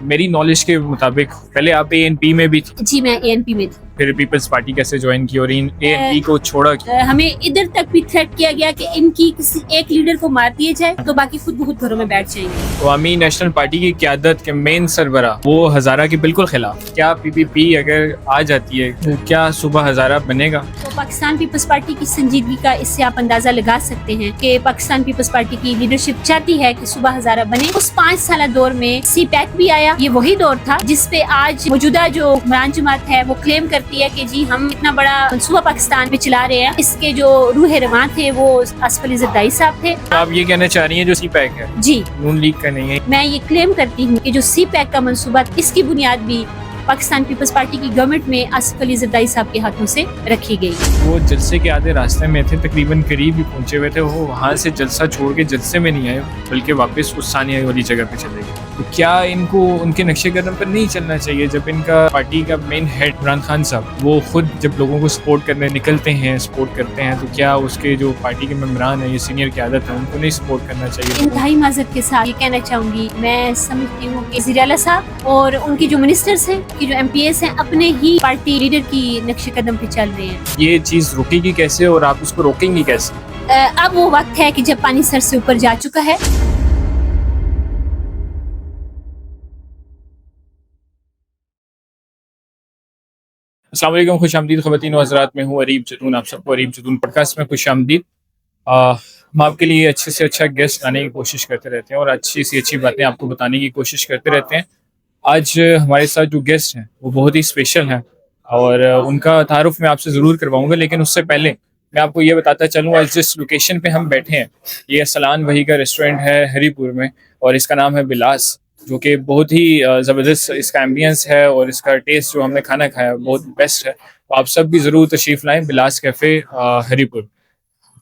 میری نالج کے مطابق پہلے آپ ANP میں بھی تھی. جی میں ANP میں تھی. پھر پیپلز پارٹی کیسے جوائن کی اور ANP کو چھوڑا؟ ہمیں ادھر تک بھی تھریٹ کیا گیا کہ ان کی کسی ایک لیڈر کو مار دیا جائے تو باقی خود بہت گھروں میں بیٹھ جائیں گے. عوامی نیشنل پارٹی کی قیادت کے مین سربراہ وہ ہزارہ کے بالکل خلاف. کیا PPP اگر آ جاتی ہے کیا صوبہ ہزارہ بنے گا؟ تو پاکستان پیپلز پارٹی کی سنجیدگی کا اس سے آپ اندازہ لگا سکتے ہیں کہ پاکستان پیپلز پارٹی کی لیڈرشپ چاہتی ہے کہ صوبہ ہزارہ بنے. اس 5 سالہ دور میں CPAC بھی آیا. یہ وہی دور تھا جس پہ آج موجودہ جو حکمران جماعت ہے وہ کلیم کرتی ہے کہ جی ہم اتنا بڑا منصوبہ پاکستان میں چلا رہے ہیں. اس کے جو روح رواں تھے وہ آصف علی زرداری صاحب تھے. آپ یہ کہنا چاہ رہی ہیں جو CPAC ہے جی نون لیگ کا نہیں ہے؟ میں یہ کلیم کرتی ہوں کہ جو CPAC کا منصوبہ اس کی بنیاد بھی پاکستان پیپلز پارٹی کی گورنمنٹ میں آصف علی زرداری صاحب کے ہاتھوں سے رکھی گئی. وہ جلسے کے آدھے راستے میں تھے، تقریباً قریب ہی پہنچے ہوئے تھے. وہ وہاں سے جلسہ چھوڑ کے جلسے میں نہیں آئے بلکہ واپس اس ثانیہ والی جگہ پہ چلے گئے. تو کیا ان کو ان کے نقشے قدم پر نہیں چلنا چاہیے جب ان کا پارٹی کا مین ہیڈ عمران خان صاحب وہ خود جب لوگوں کو سپورٹ کرنے نکلتے ہیں سپورٹ کرتے ہیں تو کیا اس کے جو پارٹی کے ممبران ہیں یہ سینئر قیادت ہے ان کو نہیں سپورٹ کرنا چاہیے؟ انتہائی معذرت کے ساتھ یہ کہنا چاہوں گی میں سمجھتی ہوں کہ وزیر اعلیٰ صاحب اور ان کی جو منسٹرز ہیں کی جو MPs ہیں اپنے ہی پارٹی لیڈر کی نقش قدم پہ چل رہے ہیں. یہ چیز رکے گی کیسے اور آپ اس کو روکیں گی کیسے؟ اب وہ وقت ہے کہ جب پانی سر سے اوپر جا چکا ہے. السلام علیکم، خوش آمدید خواتین و حضرات. میں ہوں اریب جتون، آپ سب کو اریب جتون پوڈ کاسٹ میں خوش آمدید. ہم آپ کے لیے اچھے سے اچھا گیسٹ لانے کی کوشش کرتے رہتے ہیں اور اچھی سی اچھی باتیں آپ کو بتانے کی کوشش کرتے رہتے ہیں. آج ہمارے ساتھ جو گیسٹ ہیں وہ بہت ہی اسپیشل ہیں اور ان کا تعارف میں آپ سے ضرور کرواؤں گا، لیکن اس سے پہلے میں آپ کو یہ بتاتا چلوں آج جس لوکیشن پہ ہم بیٹھے ہیں یہ سلان وہی کا ریسٹورینٹ ہے ہری پور میں اور اس کا نام ہے بلاس، جو کہ بہت ہی زبردست اس کا ایمبینس ہے اور اس کا ٹیسٹ جو ہم نے کھانا کھایا بہت بیسٹ ہے. تو آپ سب بھی ضرور تشریف لائیں بلاس کیفے ہری پور.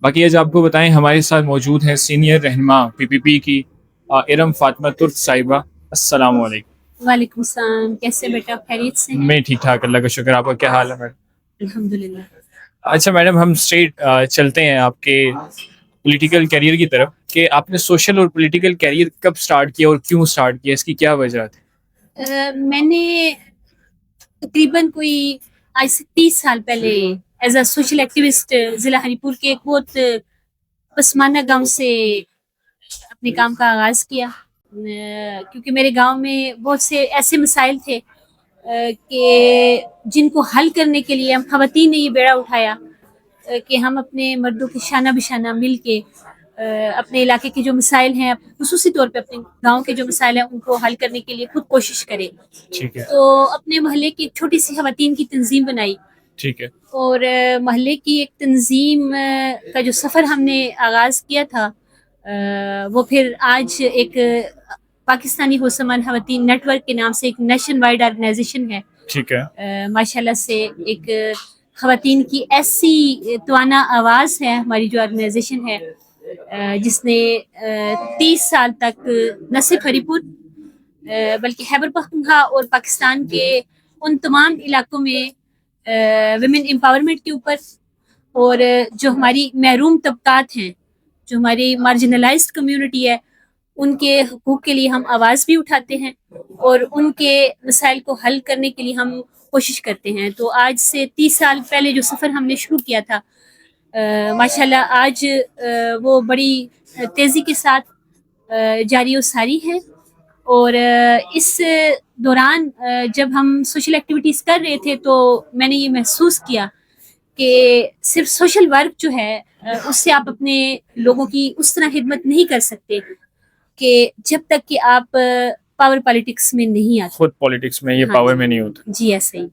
باقی آج آپ کو بتائیں ہمارے ساتھ موجود ہیں سینئر رہنما PPP کی ارم فاطمہ ترک صاحبہ. السلام علیکم. وعلیکم السلام. کیسے بیٹا؟ خیریت سے؟ میں ٹھیک ٹھاک، اللہ کا شکر. آپ کا کیا حال ہے میڈم؟ الحمدللہ. اچھا میڈم، ہم اسٹریٹ چلتے ہیں آپ کے پولیٹیکل کیریئر کی طرف کہ آپ نے سوشل اور پولیٹیکل کیریئر کب سٹارٹ کیا اور کیوں سٹارٹ کیا، اس کی کیا وجہ تھی؟ میں نے تقریباً کوئی آج سے 30 سال پہلے ایز اے سوشل ایکٹیوسٹ ضلع ہری پور کے ایک بہت پسماندہ گاؤں سے اپنے کام کا آغاز کیا، کیونکہ میرے گاؤں میں بہت سے ایسے مسائل تھے کہ جن کو حل کرنے کے لیے ہم خواتین نے یہ بیڑا اٹھایا کہ ہم اپنے مردوں کے شانہ بشانہ مل کے اپنے علاقے کے جو مسائل ہیں خصوصی طور پہ اپنے گاؤں کے جو مسائل ہیں ان کو حل کرنے کے لیے خود کوشش کریں. ٹھیک ہے. تو اپنے محلے کی ایک چھوٹی سی خواتین کی تنظیم بنائی. ٹھیک ہے. اور محلے کی ایک تنظیم کا جو سفر ہم نے آغاز کیا تھا وہ پھر آج ایک پاکستانی حوثمان خواتین نیٹ ورک کے نام سے ایک نیشن وائڈ آرگنائزیشن ہے. ٹھیک ہے. ماشاءاللہ سے ایک خواتین کی ایسی توانا آواز ہے ہماری جو آرگنائزیشن ہے جس نے 30 سال تک نہ صرف ہری پور بلکہ خیبر پختونخوا اور پاکستان کے ان تمام علاقوں میں ویمن امپاورمنٹ کے اوپر اور جو ہماری محروم طبقات ہیں، جو ہماری مارجنلائزڈ کمیونٹی ہے، ان کے حقوق کے لیے ہم آواز بھی اٹھاتے ہیں اور ان کے مسائل کو حل کرنے کے لیے ہم کوشش کرتے ہیں. تو آج سے 30 سال پہلے جو سفر ہم نے شروع کیا تھا ماشاءاللہ آج وہ بڑی تیزی کے ساتھ جاری و ساری ہے. اور اس دوران جب ہم سوشل ایکٹیویٹیز کر رہے تھے تو میں نے یہ محسوس کیا کہ صرف سوشل ورک جو ہے اس سے آپ اپنے لوگوں کی اس طرح خدمت نہیں کر سکتے کہ جب تک کہ آپ پاور پالیٹکس میں نہیں آتے. خود پالیٹکس میں یہ پاور میں نہیں ہوتا. جی ایسے ہی.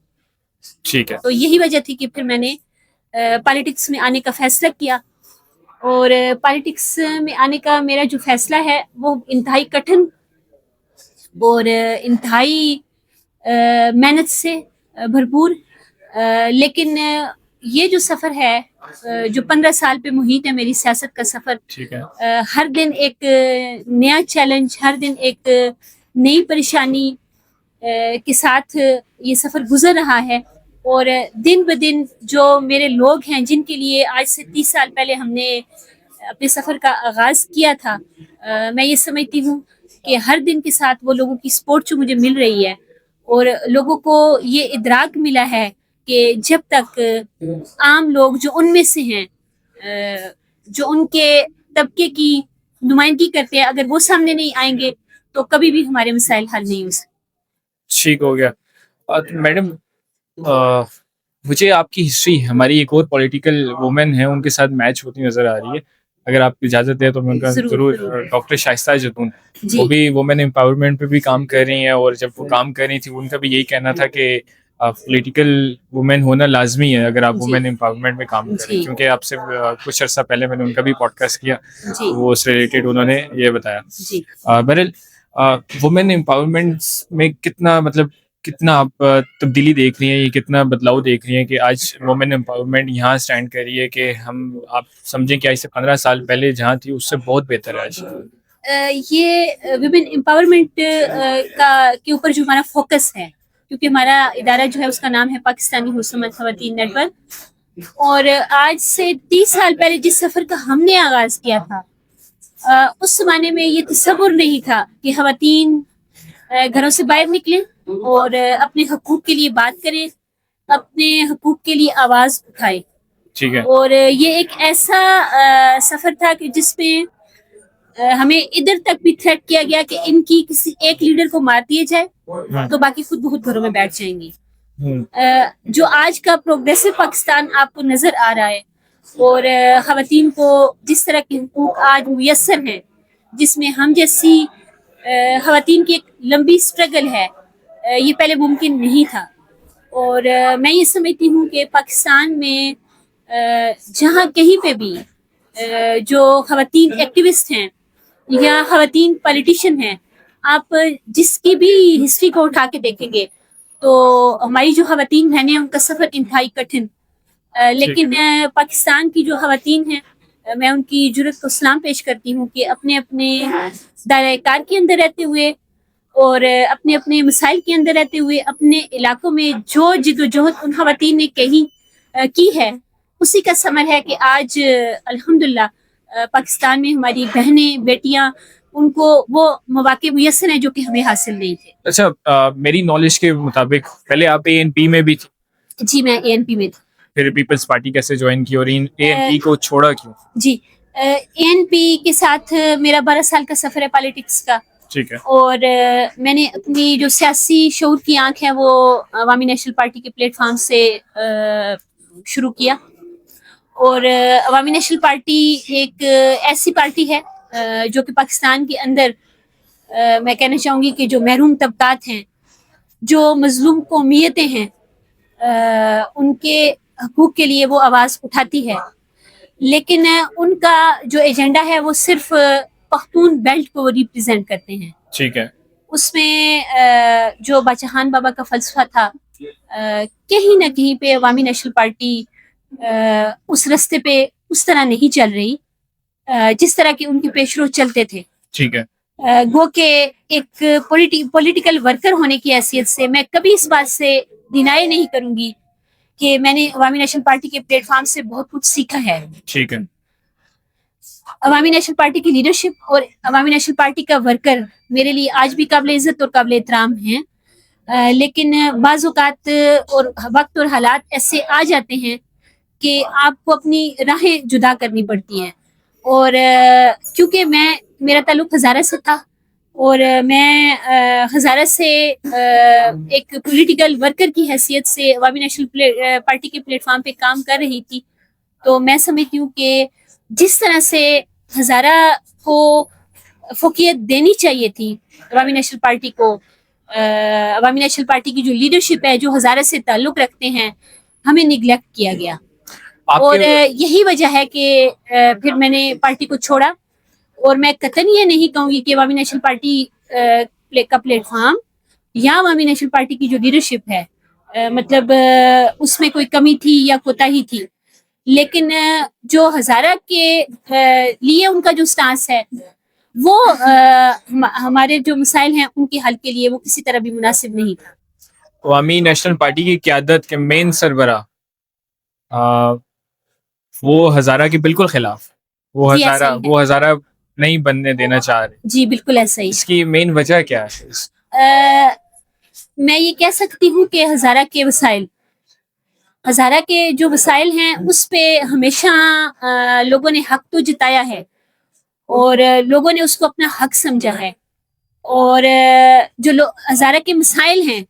ٹھیک ہے. تو یہی وجہ تھی کہ پھر میں نے پالیٹکس میں آنے کا فیصلہ کیا اور پالیٹکس میں آنے کا میرا جو فیصلہ ہے وہ انتہائی کٹھن اور انتہائی محنت سے بھرپور، لیکن یہ جو سفر ہے جو 15 سال پہ محیط ہے میری سیاست کا سفر، ٹھیک ہے، ہر دن ایک نیا چیلنج، ہر دن ایک نئی پریشانی کے ساتھ یہ سفر گزر رہا ہے. اور دن بدن جو میرے لوگ ہیں جن کے لیے آج سے 30 سال پہلے ہم نے اپنے سفر کا آغاز کیا تھا، میں یہ سمجھتی ہوں کہ ہر دن کے ساتھ وہ لوگوں کی سپورٹ جو مجھے مل رہی ہے اور لوگوں کو یہ ادراک ملا ہے کہ جب تک عام لوگ جو ان میں سے ہیں جو ان کے طبقے کی نمائندگی کرتے ہیں اگر وہ سامنے نہیں آئیں گے تو کبھی بھی ہمارے مسائل حل نہیں ہو سکتے. ٹھیک ہو گیا. میڈم مجھے آپ کی ہسٹری ہماری ایک اور پولیٹیکل وومن ہے ان کے ساتھ میچ ہوتی نظر آ رہی ہے, اگر آپ کی اجازت ہے تو میں ان کا ضرور. ڈاکٹر شائستہ جتون, وہ بھی وومن امپاورمنٹ پہ بھی کام کر رہی ہیں, اور جب وہ کام کر رہی تھی ان کا بھی یہی کہنا تھا کہ پولیٹیکل وومن ہونا لازمی ہے اگر آپ وومن امپاورمنٹ میں کام کریں, کیونکہ آپ سے کچھ عرصہ پہلے میں نے ان کا بھی پوڈ کاسٹ کیا, وہ اس ریلیٹڈ انہوں نے یہ بتایا. بہرحال وومن امپاورمنٹ میں کتنا آپ تبدیلی دیکھ رہی ہیں, یہ کتنا بدلاؤ دیکھ رہی ہیں کہ آج وومن امپاورمنٹ یہاں اسٹینڈ کر رہی ہے کہ آپ سمجھیں کہ آج سے 15 سال پہلے جہاں تھی اس سے بہت بہتر ہے آج. یہ ویمن امپاورمنٹ کے اوپر جو ہمارا فوکس ہے, کیونکہ ہمارا ادارہ جو ہے اس کا نام ہے پاکستانی حوصلہ خواتین نیٹ ورک, اور آج سے 30 سال پہلے جس سفر کا ہم نے آغاز کیا تھا اس زمانے میں یہ تصور نہیں تھا کہ خواتین گھروں سے باہر نکلیں اور اپنے حقوق کے لیے بات کریں, اپنے حقوق کے لیے آواز اٹھائیں. ٹھیک ہے. اور یہ ایک ایسا سفر تھا کہ جس میں ہمیں ادھر تک بھی تھریٹ کیا گیا کہ ان کی کسی ایک لیڈر کو مار دیا جائے تو باقی خود بہت گھروں میں بیٹھ جائیں گی. جو آج کا پروگریسو پاکستان آپ کو نظر آ رہا ہے اور خواتین کو جس طرح کے حقوق آج میسر ہیں, جس میں ہم جیسی خواتین کی ایک لمبی سٹرگل ہے, یہ پہلے ممکن نہیں تھا. اور میں یہ سمجھتی ہوں کہ پاکستان میں جہاں کہیں پہ بھی جو خواتین ایکٹیوسٹ ہیں یا خواتین پولیٹیشین ہیں, آپ جس کی بھی ہسٹری کو اٹھا کے دیکھیں گے تو ہماری جو خواتین بہنیں ان کا سفر انتہائی کٹھن, لیکن پاکستان کی جو خواتین ہیں میں ان کی جرأت کو سلام پیش کرتی ہوں کہ اپنے اپنے دائرۂ کار کے اندر رہتے ہوئے اور اپنے اپنے مسائل کے اندر رہتے ہوئے اپنے علاقوں میں جو جد و جہد ان خواتین نے کی ہے اسی کا ثمر ہے کہ آج الحمدللہ پاکستان میں ہماری بہنیں بیٹیاں ان کو وہ مواقع میسر ہیں جو کہ ہمیں حاصل نہیں تھے. اچھا, میری نالج کے مطابق پہلے آپ ANP میں بھی تھی. جی میں ANP میں تھی. پھر پیپلز پارٹی کیسے جوائن کی اور ANP کو چھوڑا کیوں؟ جی ANP کے ساتھ میرا 12 سال کا سفر ہے پالیٹکس کا. ٹھیک ہے. اور میں نے اپنی جو سیاسی شعور کی آنکھ ہے وہ عوامی نیشنل پارٹی کے پلیٹ فارم سے شروع کیا. اور عوامی نیشنل پارٹی ایک ایسی پارٹی ہے جو کہ پاکستان کے اندر میں کہنا چاہوں گی کہ جو محروم طبقات ہیں, جو مظلوم قومیتیں ہیں, ان کے حقوق کے لیے وہ آواز اٹھاتی ہے. لیکن ان کا جو ایجنڈا ہے وہ صرف پختون بیلٹ کو ریپرزینٹ کرتے ہیں. ٹھیک ہے. اس میں جو باچاہان بابا کا فلسفہ تھا کہیں نہ کہیں پہ عوامی نیشنل پارٹی اس رستے پہ اس طرح نہیں چل رہی جس طرح کے ان کے پیشرو چلتے تھے. ٹھیک ہے. گو کہ ایک پولیٹیکل ورکر ہونے کی حیثیت سے میں کبھی اس بات سے ڈینائی نہیں کروں گی کہ میں نے عوامی نیشنل پارٹی کے پلیٹ فارم سے بہت کچھ سیکھا ہے. ٹھیک ہے. عوامی نیشنل پارٹی کی لیڈرشپ اور عوامی نیشنل پارٹی کا ورکر میرے لیے آج بھی قابل عزت اور قابل احترام ہیں, لیکن بعض اوقات اور وقت اور حالات ایسے آ جاتے ہیں کہ آپ کو اپنی راہیں جدا کرنی پڑتی ہیں. اور کیونکہ میرا تعلق ہزارہ سے تھا اور میں ہزارہ سے ایک پولیٹیکل ورکر کی حیثیت سے عوامی نیشنل پارٹی کے پلیٹ فارم پہ کام کر رہی تھی, تو میں سمجھتی ہوں کہ جس طرح سے ہزارہ کو فوقیت دینی چاہیے تھی عوامی نیشنل پارٹی کو, عوامی نیشنل پارٹی کی جو لیڈرشپ ہے جو ہزارہ سے تعلق رکھتے ہیں, ہمیں نگلیکٹ کیا گیا. اور یہی وجہ ہے کہ پھر میں نے پارٹی کو چھوڑا. اور میں قطعاً یہ نہیں کہوں گی کہ عوامی نیشنل پارٹی کا پلیٹ فارم یا عوامی نیشنل پارٹی کی جو لیڈرشپ ہے مطلب اس میں کوئی کمی تھی یا کوتاہی تھی, لیکن جو ہزارہ کے لیے ان کا جو سٹانس ہے وہ ہمارے جو مسائل ہیں ان کے حل کے لیے وہ کسی طرح بھی مناسب نہیں تھا. عوامی نیشنل پارٹی کی قیادت کے مین سربراہ وہ ہزارہ کے بالکل خلاف, وہ ہزارہ نہیں بننے دینا چاہ رہے. جی بالکل ایسا ہی. اس کی مین وجہ کیا ہے؟ میں یہ کہہ سکتی ہوں کہ ہزارہ کے جو وسائل ہیں اس پہ ہمیشہ لوگوں نے حق تو جتایا ہے اور لوگوں نے اس کو اپنا حق سمجھا ہے, اور جو ہزارہ کے مسائل ہیں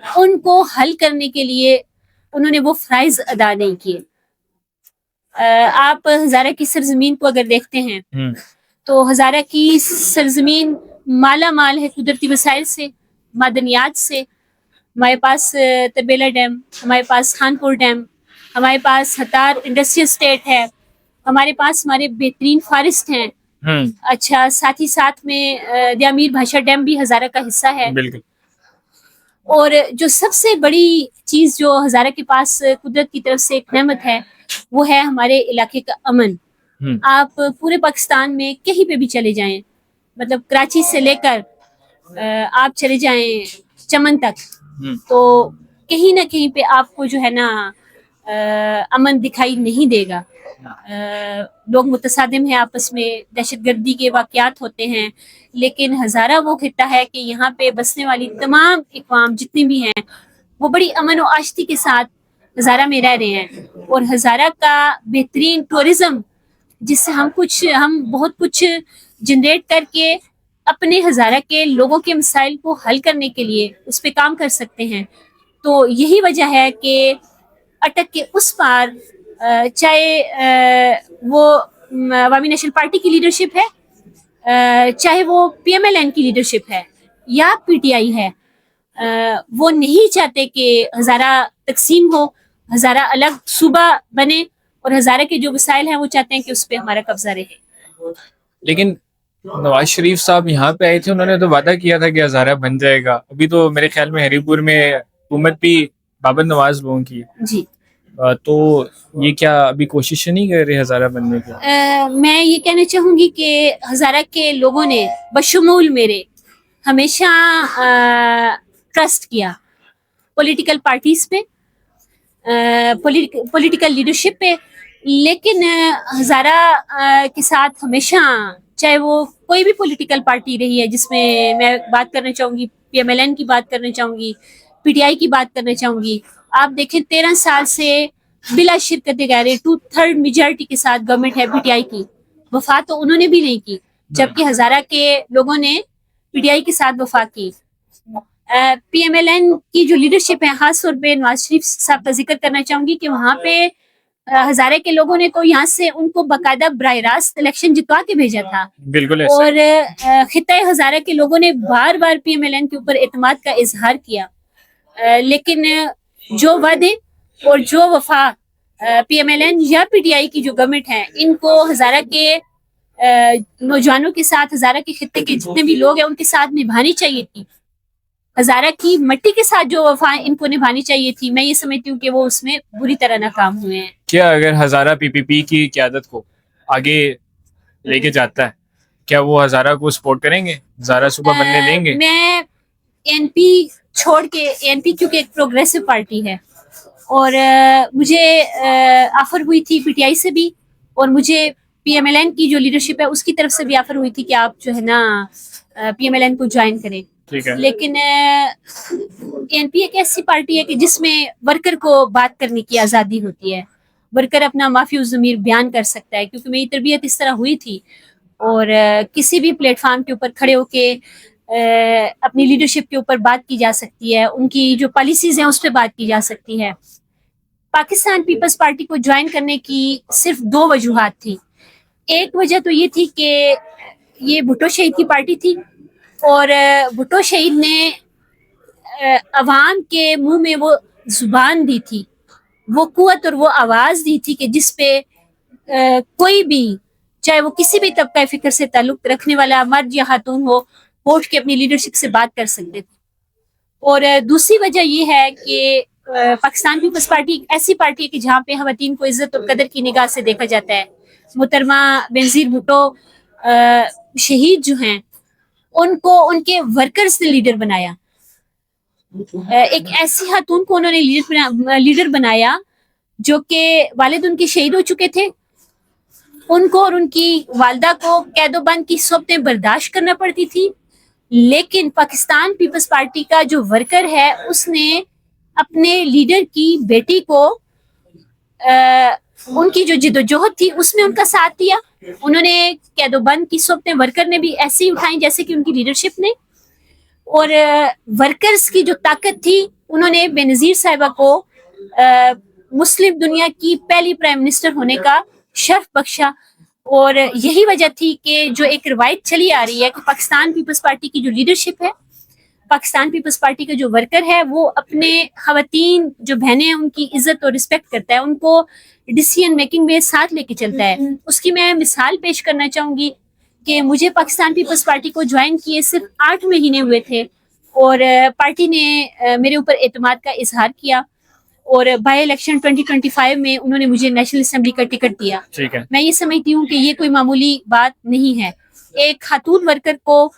ان کو حل کرنے کے لیے انہوں نے وہ فرائض ادا نہیں کیے. آپ ہزارہ کی سرزمین کو اگر دیکھتے ہیں تو ہزارہ کی سرزمین مالا مال ہے قدرتی وسائل سے, معدنیات سے. ہمارے پاس تربیلا ڈیم, ہمارے پاس خانپور ڈیم, ہمارے پاس ہتار انڈسٹریل اسٹیٹ ہے, ہمارے پاس ہمارے بہترین فارسٹ ہیں. اچھا, ساتھ ہی ساتھ میں دیامیر بھاشا ڈیم بھی ہزارہ کا حصہ ہے. بالکل. اور جو سب سے بڑی چیز جو ہزارہ کے پاس قدرت کی طرف سے ایک نعمت ہے وہ ہے ہمارے علاقے کا امن. آپ پورے پاکستان میں کہیں پہ بھی چلے جائیں, مطلب کراچی سے لے کر آپ چلے جائیں چمن تک, تو کہیں نہ کہیں پہ آپ کو جو ہے نا امن دکھائی نہیں دے گا. لوگ متصادم ہیں آپس میں, دہشت گردی کے واقعات ہوتے ہیں, لیکن ہزارہ وہ خطہ ہے کہ یہاں پہ بسنے والی تمام اقوام جتنی بھی ہیں وہ بڑی امن و آشتی کے ساتھ ہزارہ میں رہ رہے ہیں. اور ہزارہ کا بہترین ٹورزم جس سے ہم بہت کچھ جنریٹ کر کے اپنے ہزارہ کے لوگوں کے مسائل کو حل کرنے کے لیے اس پہ کام کر سکتے ہیں. تو یہی وجہ ہے کہ اٹک کے اس پار چاہے وہ عوامی نیشنل پارٹی کی لیڈرشپ ہے, چاہے وہ پی ایم ایل این کی لیڈرشپ ہے یا پی ٹی آئی ہے, وہ نہیں چاہتے کہ ہزارہ تقسیم ہو, ہزارہ الگ صوبہ بنے, اور ہزارہ کے جو وسائل ہیں وہ چاہتے ہیں کہ اس پہ ہمارا قبضہ رہے. لیکن نواز شریف صاحب یہاں پہ آئے تھے, انہوں نے تو وعدہ کیا تھا کہ ہزارہ بن جائے گا. ابھی تو میرے خیال میں ہری پور میں حکومت بھی بابر نواز لوگوں کی ہے. جی, تو یہ کیا ابھی کوشش نہیں کر رہے ہزارہ بننے کی؟ میں یہ کہنا چاہوں گی کہ ہزارہ کے لوگوں نے بشمول میرے ہمیشہ ٹرسٹ کیا پولیٹیکل پارٹیز پہ, پولیٹیکل لیڈرشپ پہ, لیکن ہزارہ کے ساتھ ہمیشہ چاہے وہ کوئی بھی پولیٹیکل پارٹی رہی ہے, جس میں بات کرنا چاہوں گی پی ایم ایل این کی بات کرنا چاہوں گی, پی ٹی آئی کی بات کرنا چاہوں گی. آپ دیکھیں 13 سال سے بلا شرکت غیر 2/3 میجارٹی کے ساتھ گورنمنٹ ہے پی ٹی آئی کی. وفا تو انہوں نے بھی نہیں کی, جبکہ ہزارہ کے لوگوں نے پی ٹی آئی کے ساتھ وفا کی. پی ایم ایل این کی جو لیڈرشپ ہے, خاص طور پہ نواز شریف صاحب کا ذکر کرنا چاہوں گی کہ وہاں پہ ہزارہ کے لوگوں نے تو یہاں سے ان کو باقاعدہ براہ راست الیکشن جتوا کے بھیجا تھا. بالکل. اور خطۂ ہزارہ کے لوگوں نے بار بار پی ایم ایل این کے اوپر اعتماد کا اظہار کیا, لیکن جو وعدے اور جو وفا پی ایم ایل این یا پی ٹی آئی کی جو گورنمنٹ ہے ان کو ہزارہ کے نوجوانوں کے ساتھ, ہزارہ کے خطے کے جتنے بھی لوگ ہیں ان کے ساتھ نبھانی چاہیے تھی. ہزارہ کی مٹی کے ساتھ جو وفا ان کو نبھانی چاہیے تھی, میں یہ سمجھتی ہوں کہ وہ اس میں بری طرح ناکام ہوئے ہیں. کیا اگر ہزارہ پی پی پی کی قیادت کو آگے لے کے جاتا ہے, کیا وہ ہزارہ کو سپورٹ کریں گے, ہزارہ صوبہ بننے دیں گے؟ میں این پی چھوڑ کے, این پی کیونکہ ایک پروگریسو پارٹی ہے, اور مجھے آفر ہوئی تھی پی ٹی آئی سے بھی, اور مجھے پی ایم ایل این کی جو لیڈرشپ ہے اس کی طرف سے بھی آفر ہوئی تھی کہ آپ جو ہے نا پی ایم ایل این کو جوائن کریں. لیکن این پی ایک ایسی پارٹی ہے کہ جس میں ورکر کو بات کرنے کی آزادی ہوتی ہے, ورکر اپنا معافی الضمیر بیان کر سکتا ہے. کیونکہ میری تربیت اس طرح ہوئی تھی, اور کسی بھی پلیٹ فارم کے اوپر کھڑے ہو کے اپنی لیڈرشپ کے اوپر بات کی جا سکتی ہے, ان کی جو پالیسیز ہیں اس پہ بات کی جا سکتی ہے. پاکستان پیپلز پارٹی کو جوائن کرنے کی صرف 2 وجوہات تھی. ایک وجہ تو یہ تھی کہ یہ بھٹو شہید کی پارٹی تھی, اور بھٹو شہید نے عوام کے منہ میں وہ زبان دی تھی, وہ قوت اور وہ آواز دی تھی کہ جس پہ کوئی بھی, چاہے وہ کسی بھی طبقہ فکر سے تعلق رکھنے والا مرد یا خاتون ہو, ووٹ کے اپنی لیڈرشپ سے بات کر سکتے تھے. اور دوسری وجہ یہ ہے کہ پاکستان پیپلز پارٹی ایک ایسی پارٹی ہے کہ جہاں پہ خواتین کو عزت اور قدر کی نگاہ سے دیکھا جاتا ہے. محترمہ بینظیر بھٹو شہید جو ہیں ان کو ان کے ورکرز نے لیڈر بنایا, ایک ایسی خاتون کو انہوں نے لیڈر بنایا جو کہ والد ان کے شہید ہو چکے تھے, ان کو اور ان کی والدہ کو قید و بند کی صحبتیں برداشت کرنا پڑتی تھی، لیکن پاکستان پیپلز پارٹی کا جو ورکر ہے اس نے اپنے لیڈر کی بیٹی کو ان کی جو جدوجہد تھی اس میں ان کا ساتھ دیا. انہوں نے قید و بند کی صحبتیں ورکر نے بھی ایسے ہی اٹھائیں جیسے کہ ان کی لیڈرشپ نے. اور ورکرز کی جو طاقت تھی انہوں نے بے نظیر صاحبہ کو مسلم دنیا کی پہلی پرائم منسٹر ہونے کا شرف بخشا. اور یہی وجہ تھی کہ جو ایک روایت چلی آ رہی ہے کہ پاکستان پیپلز پارٹی کی جو لیڈرشپ ہے، پاکستان پیپلز پارٹی کا جو ورکر ہے، وہ اپنے خواتین جو بہنیں ہیں ان کی عزت اور رسپیکٹ کرتا ہے، ان کو ڈیسیژن میکنگ میں ساتھ لے کے چلتا ہے. اس کی میں مثال پیش کرنا چاہوں گی کہ مجھے پاکستان پیپلز پارٹی کو جوائن کیے صرف 8 مہینے ہوئے تھے، اور پارٹی نے میرے اوپر اعتماد کا اظہار کیا، اور بائی الیکشن 2025 میں انہوں نے مجھے نیشنل اسمبلی کا ٹکٹ دیا. ٹھیک ہے. میں یہ سمجھتی ہوں کہ یہ کوئی معمولی بات نہیں ہے. ایک خاتون ورکر کو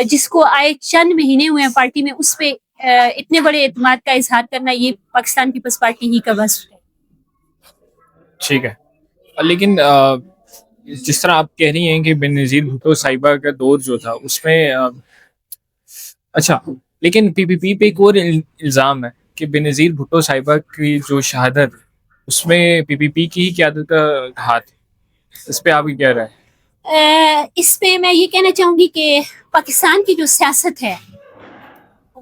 جس کو آئے چند مہینے ہوئے ہیں پارٹی میں، اس پہ اتنے بڑے اعتماد کا اظہار کرنا، یہ پاکستان پیپلز پارٹی ہی کا وصف ہے. ٹھیک ہے. لیکن جس طرح آپ کہہ رہی ہیں کہ بینظیر بھٹو صاحبہ کا دور جو تھا اس میں اچھا، لیکن پی پی پی پہ ایک اور الزام ہے کہ بینظیر بھٹو صاحبہ کی جو شہادت اس میں پی پی پی کی ہی قیادت کا ہاتھ ہے. اس پہ آپ کی کیا رائے ہے؟ اس پہ میں یہ کہنا چاہوں گی کہ پاکستان کی جو سیاست ہے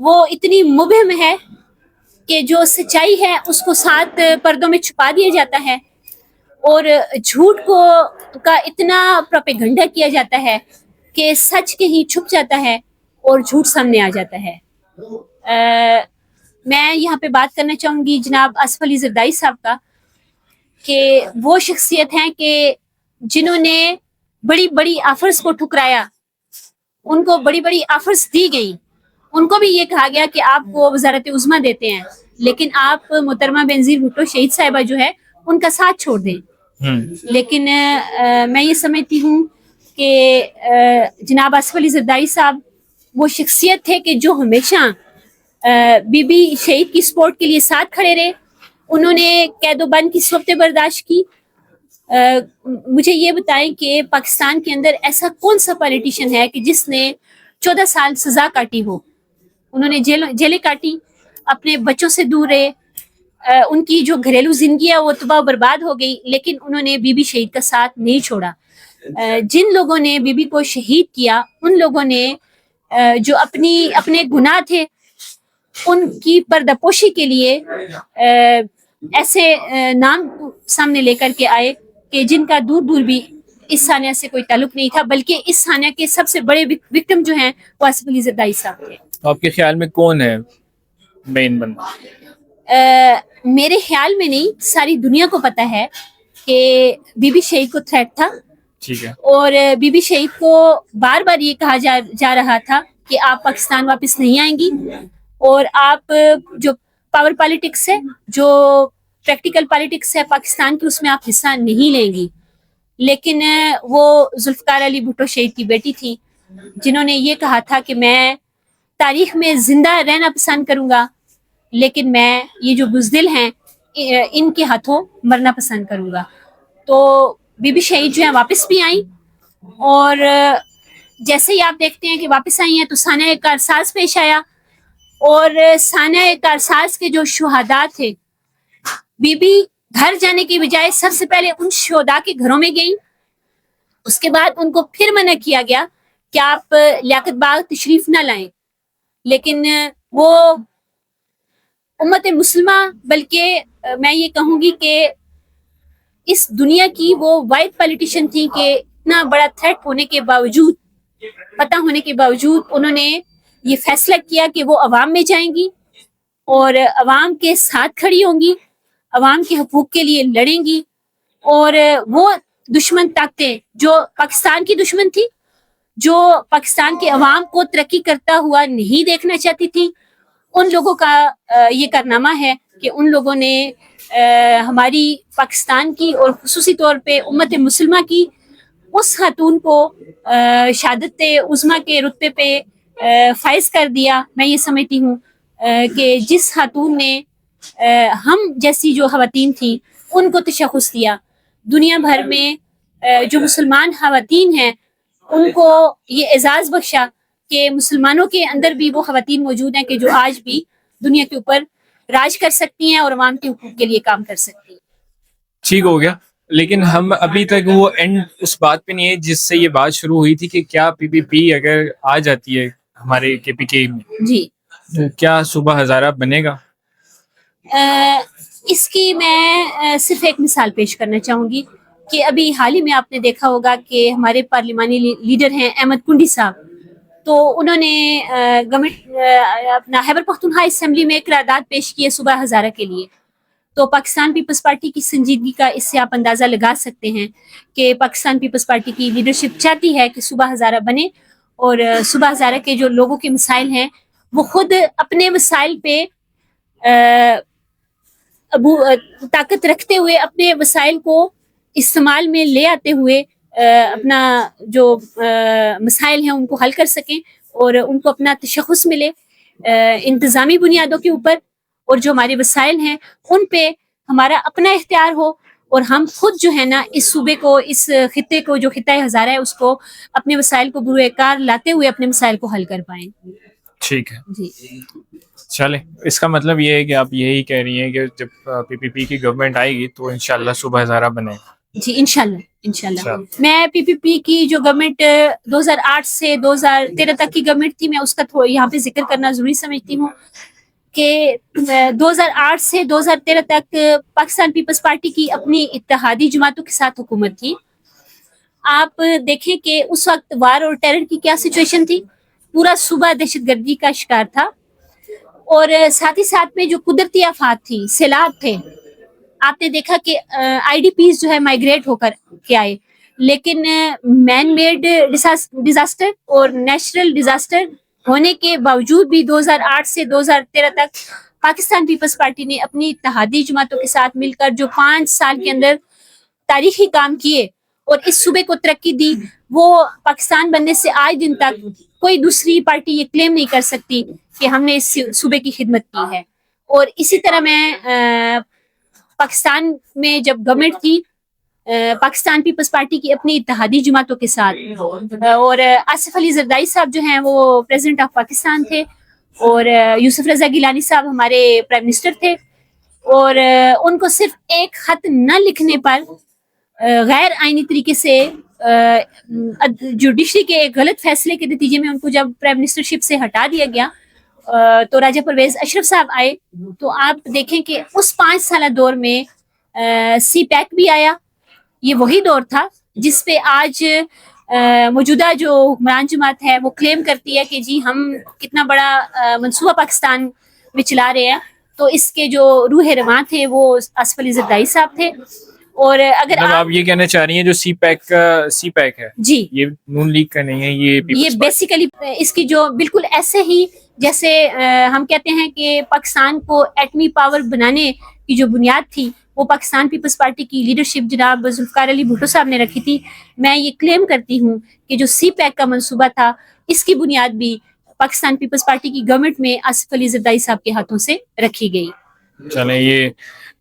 وہ اتنی مبہم ہے کہ جو سچائی ہے اس کو 7 پردوں میں چھپا دیا جاتا ہے، اور جھوٹ کا اتنا پروپیگنڈا کیا جاتا ہے کہ سچ کہیں چھپ جاتا ہے اور جھوٹ سامنے آ جاتا ہے. میں یہاں پہ بات کرنا چاہوں گی جناب آصف علی زرداری صاحب کا، کہ وہ شخصیت ہیں کہ جنہوں نے بڑی بڑی آفرز کو ٹھکرایا. ان کو بڑی بڑی آفرز دی گئی، ان کو بھی یہ کہا گیا کہ آپ کو وزارت عظمیٰ دیتے ہیں، لیکن آپ محترمہ بینظیر بھٹو شہید صاحبہ جو ہے ان کا ساتھ چھوڑ دیں. لیکن میں یہ سمجھتی ہوں کہ جناب آصف علی زرداری صاحب وہ شخصیت تھے کہ جو ہمیشہ بی بی شہید کی سپورٹ کے لیے ساتھ کھڑے رہے. انہوں نے قید و بند کی صحبتیں برداشت کی. مجھے یہ بتائیں کہ پاکستان کے اندر ایسا کون سا پالیٹیشین ہے کہ جس نے 14 سال سزا کاٹی ہو. انہوں نے جیلیں کاٹی، اپنے بچوں سے دور رہے، ان کی جو گھریلو زندگی ہے وہ تباہ و برباد ہو گئی، لیکن انہوں نے بی بی شہید کا ساتھ نہیں چھوڑا. جن لوگوں نے بی بی کو شہید کیا ان لوگوں نے جو اپنے گناہ تھے ان کی پردہ پوشی کے لیے ایسے نام سامنے لے کر کے آئے کہ جن کا دور دور بھی اس سانحہ سے کوئی تعلق نہیں تھا، بلکہ اس سانحہ کے سب سے بڑے وکٹم جو ہیں وہ آصف علی زرداری صاحب تھے. آپ کے خیال میں کون ہے مین بندہ؟ میرے خیال میں نہیں، ساری دنیا کو پتا ہے کہ بی بی شہید کو تھریٹ تھا. ٹھیک ہے. اور بی بی شہید کو بار بار یہ کہا جا رہا تھا کہ آپ پاکستان واپس نہیں آئیں گی، اور آپ جو پاور پالیٹکس ہے، جو پریکٹیکل پالیٹکس ہے پاکستان کی، اس میں آپ حصہ نہیں لیں گی. لیکن وہ ذوالفقار علی بھٹو شہید کی بیٹی تھی جنہوں نے یہ کہا تھا کہ میں تاریخ میں زندہ رہنا پسند کروں گا، لیکن میں یہ جو بزدل ہیں ان کے ہاتھوں مرنا پسند کروں گا. تو بی بی شہید جو ہیں واپس بھی آئیں، اور جیسے ہی آپ دیکھتے ہیں کہ واپس آئی ہیں تو سانحہ کارساز پیش آیا، اور سانحہ کارساز کے جو شہداء تھے، بی بی گھر جانے کی بجائے سب سے پہلے ان شہداء کے گھروں میں گئیں. اس کے بعد ان کو پھر منع کیا گیا کہ آپ لیاقت باغ تشریف نہ لائیں، لیکن وہ امت مسلمہ، بلکہ میں یہ کہوں گی کہ اس دنیا کی وہ واحد پالیٹیشین تھی کہ اتنا بڑا تھریٹ ہونے کے باوجود، پتہ ہونے کے باوجود، انہوں نے یہ فیصلہ کیا کہ وہ عوام میں جائیں گی اور عوام کے ساتھ کھڑی ہوں گی، عوام کے حقوق کے لیے لڑیں گی. اور وہ دشمن طاقتیں جو پاکستان کی دشمن تھی، جو پاکستان کے عوام کو ترقی کرتا ہوا نہیں دیکھنا چاہتی تھی، ان لوگوں کا یہ کارنامہ ہے کہ ان لوگوں نے ہماری پاکستان کی اور خصوصی طور پہ امت مسلمہ کی اس خاتون کو شہادت عظمیٰ کے رتبے پہ فائز کر دیا. میں یہ سمجھتی ہوں کہ جس خاتون نے ہم جیسی جو خواتین تھیں ان کو تشخص دیا، دنیا بھر میں جو مسلمان خواتین ہیں ان کو یہ اعزاز بخشا کہ مسلمانوں کے اندر بھی وہ خواتین موجود ہیں کہ جو آج بھی دنیا کے اوپر راج کر سکتی ہیں اور عوام کے حقوق کے لیے کام کر سکتی ہیں. ٹھیک ہو گیا، لیکن ہم ابھی تک وہ اینڈ اس بات پہ نہیں ہے جس سے یہ بات شروع ہوئی تھی کہ کیا پی پی پی اگر آ جاتی ہے ہمارے کے پی کے میں جی تو کیا صوبہ ہزارہ بنے گا؟ اس کی میں صرف ایک مثال پیش کرنا چاہوں گی کہ ابھی حال ہی میں آپ نے دیکھا ہوگا کہ ہمارے پارلیمانی لیڈر ہیں احمد کنڈی صاحب، تو انہوں نے گورنمنٹ اپنا خیبر پختونخوا اسمبلی میں قرارداد پیش کی ہے صوبہ ہزارہ کے لیے. تو پاکستان پیپلز پارٹی کی سنجیدگی کا اس سے آپ اندازہ لگا سکتے ہیں کہ پاکستان پیپلز پارٹی کی لیڈرشپ چاہتی ہے کہ صوبہ ہزارہ بنے اور صوبہ ہزارہ کے جو لوگوں کے مسائل ہیں وہ خود اپنے مسائل پہ طاقت رکھتے ہوئے اپنے وسائل کو استعمال میں لے آتے ہوئے اپنا جو مسائل ہیں ان کو حل کر سکیں اور ان کو اپنا تشخص ملے انتظامی بنیادوں کے اوپر، اور جو ہمارے وسائل ہیں ان پہ ہمارا اپنا اختیار ہو اور ہم خود جو ہے نا اس صوبے کو، اس خطے کو جو خطہ ہزارہ ہے اس کو اپنے وسائل کو بروئے کار لاتے ہوئے اپنے مسائل کو حل کر پائیں. ٹھیک ہے جی چلے، اس کا مطلب یہ ہے کہ آپ یہی کہہ رہی ہیں کہ جب پی پی پی کی گورنمنٹ آئے گی تو انشاءاللہ صوبہ ہزارہ بنے گا. جی انشاءاللہ. میں پی پی پی کی جو گورنمنٹ 2008 سے 2013 تک کی گورنمنٹ تھی، میں اس کا یہاں پہ ذکر کرنا ضروری سمجھتی ہوں کہ 2008 سے 2013 تک پاکستان پیپلز پارٹی کی اپنی اتحادی جماعتوں کے ساتھ حکومت تھی. آپ دیکھیں کہ اس وقت وار اور ٹیرر کی کیا سچویشن تھی، پورا صوبہ دہشت گردی کا شکار تھا، اور ساتھ ہی ساتھ میں جو قدرتی آفات تھی، سیلاب تھے. آپ نے دیکھا کہ آئی ڈی پیز جو ہے مائگریٹ ہو کر کے آئے، لیکن مین میڈ ڈیزاسٹر اور نیچرل ڈیزاسٹر ہونے کے باوجود بھی 2008 سے 2013 تک پاکستان پیپلز پارٹی نے اپنی اتحادی جماعتوں کے ساتھ مل کر جو 5 سال کے اندر تاریخی کام کیے اور اس صوبے کو ترقی دی، وہ پاکستان بننے سے آج دن تک کوئی دوسری پارٹی یہ کلیم نہیں کر سکتی کہ ہم نے اس صوبے کی خدمت کی ہے. اور اسی طرح میں پاکستان میں جب گورنمنٹ تھی پاکستان پیپلز پارٹی کی اپنی اتحادی جماعتوں کے ساتھ، اور آصف علی زرداری صاحب جو ہیں وہ پریزیڈنٹ آف پاکستان تھے، اور یوسف رضا گیلانی صاحب ہمارے پرائم منسٹر تھے، اور ان کو صرف ایک خط نہ لکھنے پر غیر آئینی طریقے سے جوڈیشری کے ایک غلط فیصلے کے نتیجے میں ان کو جب پرائم منسٹر شپ سے ہٹا دیا گیا تو راجہ پرویز اشرف صاحب آئے. تو آپ دیکھیں کہ اس 5 سالہ دور میں سی پیک بھی آیا. یہ وہی دور تھا جس پہ آج موجودہ جو حکمران جماعت ہے وہ کلیم کرتی ہے کہ جی ہم کتنا بڑا منصوبہ پاکستان میں چلا رہے ہیں. تو اس کے جو روح رواں تھے وہ آصف علی زرداری صاحب تھے. اور اگر آپ یہ کہنا چاہ رہی ہیں جو سی پیک ہے جی یہ نون لیگ کا نہیں ہے، یہ بیسیکلی اس کی جو بالکل ایسے ہی جیسے ہم کہتے ہیں کہ پاکستان کو ایٹمی پاور بنانے کی جو بنیاد تھی وہ پاکستان پیپلز پارٹی کی لیڈرشپ جناب ذوالفقار علی بھٹو صاحب نے رکھی تھی. میں یہ کلیم کرتی ہوں کہ جو سی پیک کا منصوبہ تھا اس کی بنیاد بھی پاکستان پیپلز پارٹی کی گورنمنٹ میں آصف علی زرداری صاحب کے ہاتھوں سے رکھی گئی. چلیں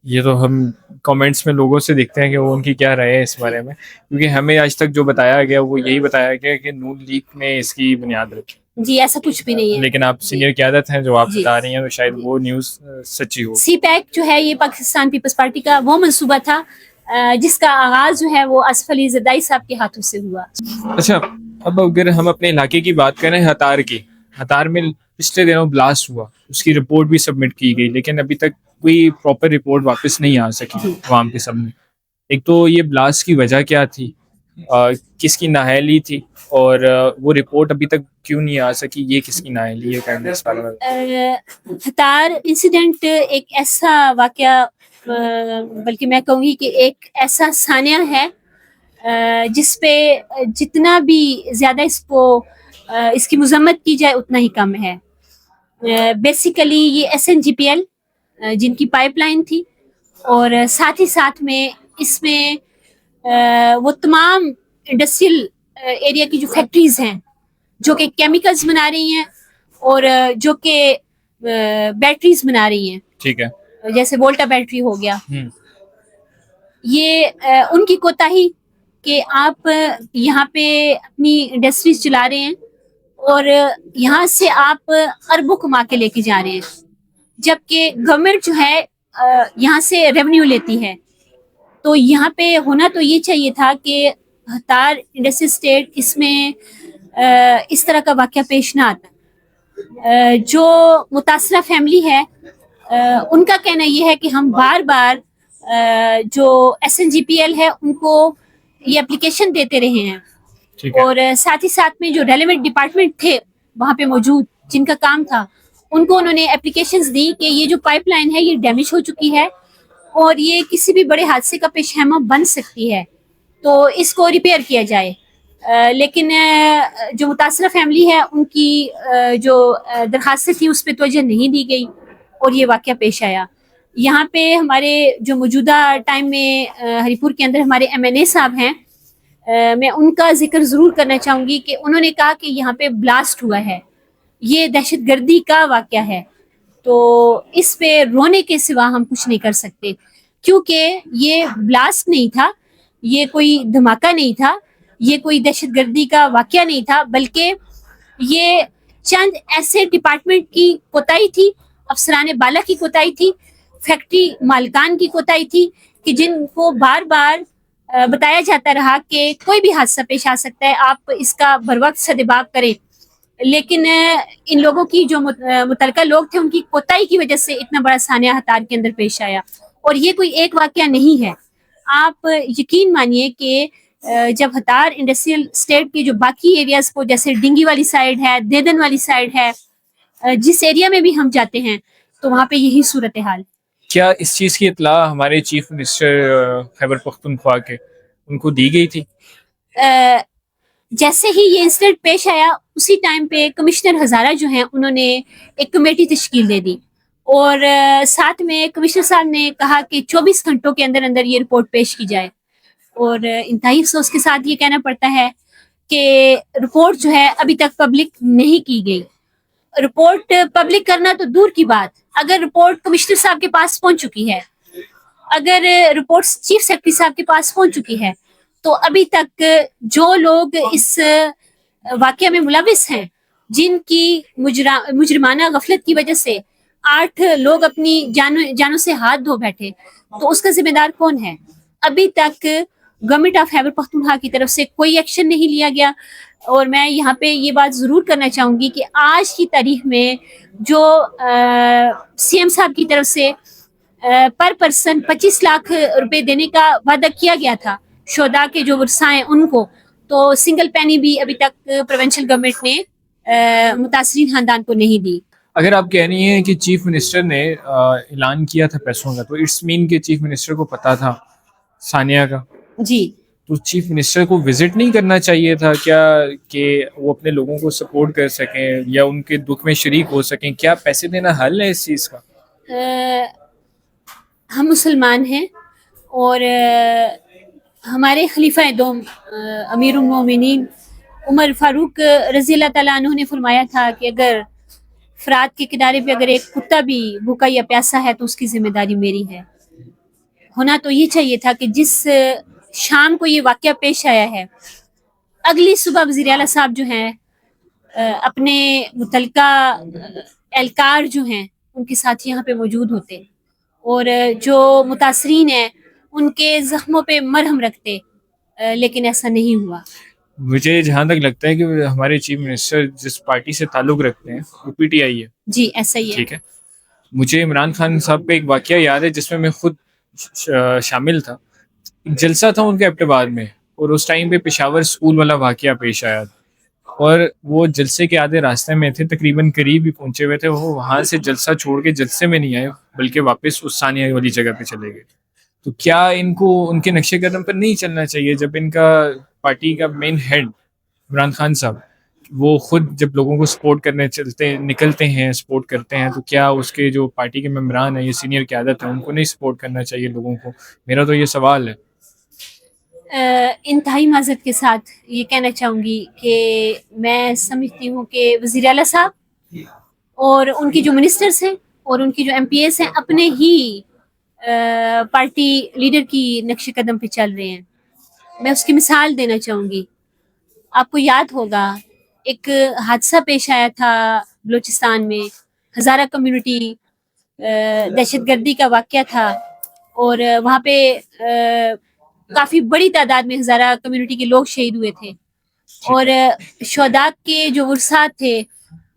یہ تو ہم کامنٹس میں لوگوں سے دیکھتے ہیں کہ وہ ان کی کیا رائے ہے اس بارے میں، کیونکہ ہمیں آج تک جو بتایا گیا وہ یہی بتایا گیا کہ نون لیگ نے اس کی بنیاد رکھی. جی ایسا کچھ بھی نہیں ہے، لیکن آپ سینئر قیادت ہیں جو آپ بتا رہی ہیں تو شاید وہ نیوز سچی ہو. سی پیک جو ہے یہ پاکستان پیپلز پارٹی کا وہ منصوبہ تھا جس کا آغاز جو ہے وہ آصف علی زرداری صاحب کے ہاتھوں سے ہوا. اچھا، اب اگر ہم اپنے علاقے کی بات کریں ہتار میں پچھلے دنوں بلاسٹ ہوا، اس کی رپورٹ بھی سبمٹ کی گئی، لیکن ابھی تک کوئی پراپر رپورٹ واپس نہیں آ سکی عوام کے سامنے. ایک تو یہ بلاسٹ کی وجہ کیا تھی، کس کی نااہلی تھی، اور وہ رپورٹ ابھی تک کیوں نہیں آ سکی، یہ کس کی نااہلی ہے؟ ہتار انسیڈنٹ ایک ایسا واقعہ بلکہ میں کہوں گی کہ ایک ایسا ثانیہ ہے جس پہ جتنا بھی زیادہ اس کی مذمت کی جائے اتنا ہی کم ہے. بیسیکلی یہ S N G P L جن کی پائپ لائن تھی، اور ساتھ ہی ساتھ میں اس میں وہ تمام انڈسٹریل ایریا کی جو فیکٹریز ہیں جو کہ کیمیکلز بنا رہی ہیں اور جو کہ بیٹریز بنا رہی ہیں، ٹھیک ہے، جیسے وولٹا بیٹری ہو گیا، یہ ان کی کوتاہی کہ آپ یہاں پہ اپنی انڈسٹریز چلا رہے ہیں اور یہاں سے آپ اربوں کما کے لے کے جا رہے ہیں، جبکہ گورنمنٹ جو ہے یہاں سے ریونیو لیتی ہے. تو یہاں پہ ہونا تو یہ چاہیے تھا کہ ہتار انڈسٹری اسٹیٹ اس میں اس طرح کا واقعہ پیش نہ آتا. جو متاثرہ فیملی ہے ان کا کہنا یہ ہے کہ ہم بار بار جو SNGPL ہے ان کو یہ اپلیکیشن دیتے رہے ہیں، ٹھیک ہے. اور ساتھ ہی ساتھ میں جو ریلیونٹ ڈپارٹمنٹ تھے وہاں پہ موجود جن کا کام تھا ان کو انہوں نے اپلیکیشنز دی کہ یہ جو پائپ لائن ہے یہ ڈیمیج ہو چکی ہے اور یہ کسی بھی بڑے حادثے کا پیش خیمہ بن سکتی ہے، تو اس کو ریپیئر کیا جائے. لیکن جو متاثرہ فیملی ہے ان کی جو درخواستیں تھی اس پہ توجہ نہیں دی گئی اور یہ واقعہ پیش آیا. یہاں پہ ہمارے جو موجودہ ٹائم میں ہری پور کے اندر ہمارے MNA صاحب ہیں، میں ان کا ذکر ضرور کرنا چاہوں گی کہ انہوں نے کہا کہ یہاں پہ بلاسٹ ہوا ہے، یہ دہشت گردی کا واقعہ ہے، تو اس پہ رونے کے سوا ہم کچھ نہیں کر سکتے، کیونکہ یہ بلاسٹ نہیں تھا، یہ کوئی دھماکہ نہیں تھا، یہ کوئی دہشت گردی کا واقعہ نہیں تھا، بلکہ یہ چند ایسے ڈپارٹمنٹ کی کوتاہی تھی، افسران بالا کی کوتاہی تھی، فیکٹری مالکان کی کوتاہی تھی کہ جن کو بار بار بتایا جاتا رہا کہ کوئی بھی حادثہ پیش آ سکتا ہے، آپ اس کا بروقت سدباب کریں، لیکن ان لوگوں کی جو متعلقہ لوگ تھے ان کی کوتاہی کی وجہ سے اتنا بڑا سانحہ ہتار کے اندر پیش آیا. اور یہ کوئی ایک واقعہ نہیں ہے، آپ یقین مانیے کہ جب ہتار انڈسٹریل اسٹیٹ کے جو باقی ایریاز کو جیسے ڈنگی والی سائڈ ہے، دیدن والی سائڈ ہے، جس ایریا میں بھی ہم جاتے ہیں تو وہاں پہ یہی صورتحال. کیا اس چیز کی اطلاع ہمارے چیف منسٹر خیبر پختونخوا کے ان کو دی گئی تھی؟ جیسے ہی یہ انسیڈنٹ پیش آیا اسی ٹائم پہ کمشنر ہزارہ جو ہیں انہوں نے ایک کمیٹی تشکیل دے دی، اور ساتھ میں کمشنر صاحب نے کہا کہ 24 گھنٹوں کے اندر اندر یہ رپورٹ پیش کی جائے. اور انتہائی افسوس کے ساتھ یہ کہنا پڑتا ہے کہ رپورٹ جو ہے ابھی تک پبلک نہیں کی گئی. رپورٹ پبلک کرنا تو دور کی بات، اگر رپورٹ کمشنر صاحب کے پاس پہنچ چکی ہے، اگر رپورٹ چیف سیکرٹری صاحب کے پاس پہنچ چکی ہے، تو ابھی تک جو لوگ اس واقعہ میں ملوث ہیں، جن کی مجرمانہ غفلت کی وجہ سے 8 لوگ اپنی جانوں سے ہاتھ دھو بیٹھے، تو اس کا ذمہ دار کون ہے؟ ابھی تک گورنمنٹ آف خیبر پختونخوا کی طرف سے کوئی ایکشن نہیں لیا گیا. اور میں یہاں پہ یہ بات ضرور کرنا چاہوں گی کہ آج کی تاریخ میں جو CM صاحب کی طرف سے پر پرسن 25 لاکھ روپے دینے کا وعدہ کیا گیا تھا شہداء کے جو ورثاء ہیں ان کو، تو سنگل پینی بھی ابھی تک پروونشل گورنمنٹ نے متاثرین خاندان کو نہیں دی. اگر آپ کہہ رہی ہیں کہ چیف منسٹر نے اعلان کیا تھا پیسوں کا، تو اٹس مین کہ چیف منسٹر کو پتا تھا ثانیہ کا. جی، تو چیف منسٹر کو وزٹ نہیں کرنا چاہیے تھا کیا کہ وہ اپنے لوگوں کو سپورٹ کر سکیں یا ان کے دکھ میں شریک ہو سکیں؟ کیا پیسے دینا حل ہے اس چیز کا؟ ہم مسلمان ہیں اور ہمارے خلیفہ دوم امیر المومنین عمر فاروق رضی اللہ تعالیٰ عنہ نے فرمایا تھا کہ اگر فرات کے کنارے پہ اگر ایک کتا بھی بھوکا یا پیاسا ہے تو اس کی ذمہ داری میری ہے. ہونا تو یہ چاہیے تھا کہ جس شام کو یہ واقعہ پیش آیا ہے، اگلی صبح وزیر اعلیٰ صاحب جو ہیں اپنے متعلقہ اہلکار جو ہیں ان کے ساتھ یہاں پہ موجود ہوتے اور جو متاثرین ہیں ان کے زخموں پہ مرہم رکھتے، لیکن ایسا نہیں ہوا. مجھے جہاں تک لگتا ہے کہ ہمارے چیف منسٹر جس پارٹی سے تعلق رکھتے ہیں وہ PTI ہے. جی ایسا ہی ہے. ٹھیک ہے. مجھے عمران خان صاحب کا ایک واقعہ یاد ہے جس میں خود شامل تھا. ایک جلسہ تھا ان کے ایبٹ میں، اور اس ٹائم پہ پشاور اسکول والا واقعہ پیش آیا تھا، اور وہ جلسے کے آدھے راستے میں تھے، تقریباً قریب ہی پہنچے ہوئے تھے. وہ وہاں سے جلسہ چھوڑ کے جلسے میں نہیں آئے بلکہ واپس اس ثانیہ والی جگہ پہ چلے گئے. تو کیا ان کو ان کے نقشے قدم پر نہیں چلنا چاہیے جب ان کا پارٹی کا مین ہیڈ عمران خان صاحب وہ خود جب لوگوں کو سپورٹ کرنے نکلتے ہیں، سپورٹ کرتے ہیں، تو کیا اس کے جو پارٹی کے ممبران ہیں یا سینئر قیادت ہے ان کو نہیں سپورٹ کرنا چاہیے لوگوں کو؟ میرا تو یہ سوال ہے. انتہائی معذرت کے ساتھ یہ کہنا چاہوں گی کہ میں سمجھتی ہوں کہ وزیر اعلیٰ صاحب اور ان کی جو منسٹرز ہیں اور ان کی جو MPAs ہیں اپنے ہی پارٹی لیڈر کی نقش قدم پہ چل رہے ہیں. میں اس کی مثال دینا چاہوں گی. آپ کو یاد ہوگا ایک حادثہ پیش آیا تھا بلوچستان میں, ہزارہ کمیونٹی دہشت گردی کا واقعہ تھا, اور وہاں پہ کافی بڑی تعداد میں ہزارہ کمیونٹی کے لوگ شہید ہوئے تھے, اور شہداء کے جو ورثات تھے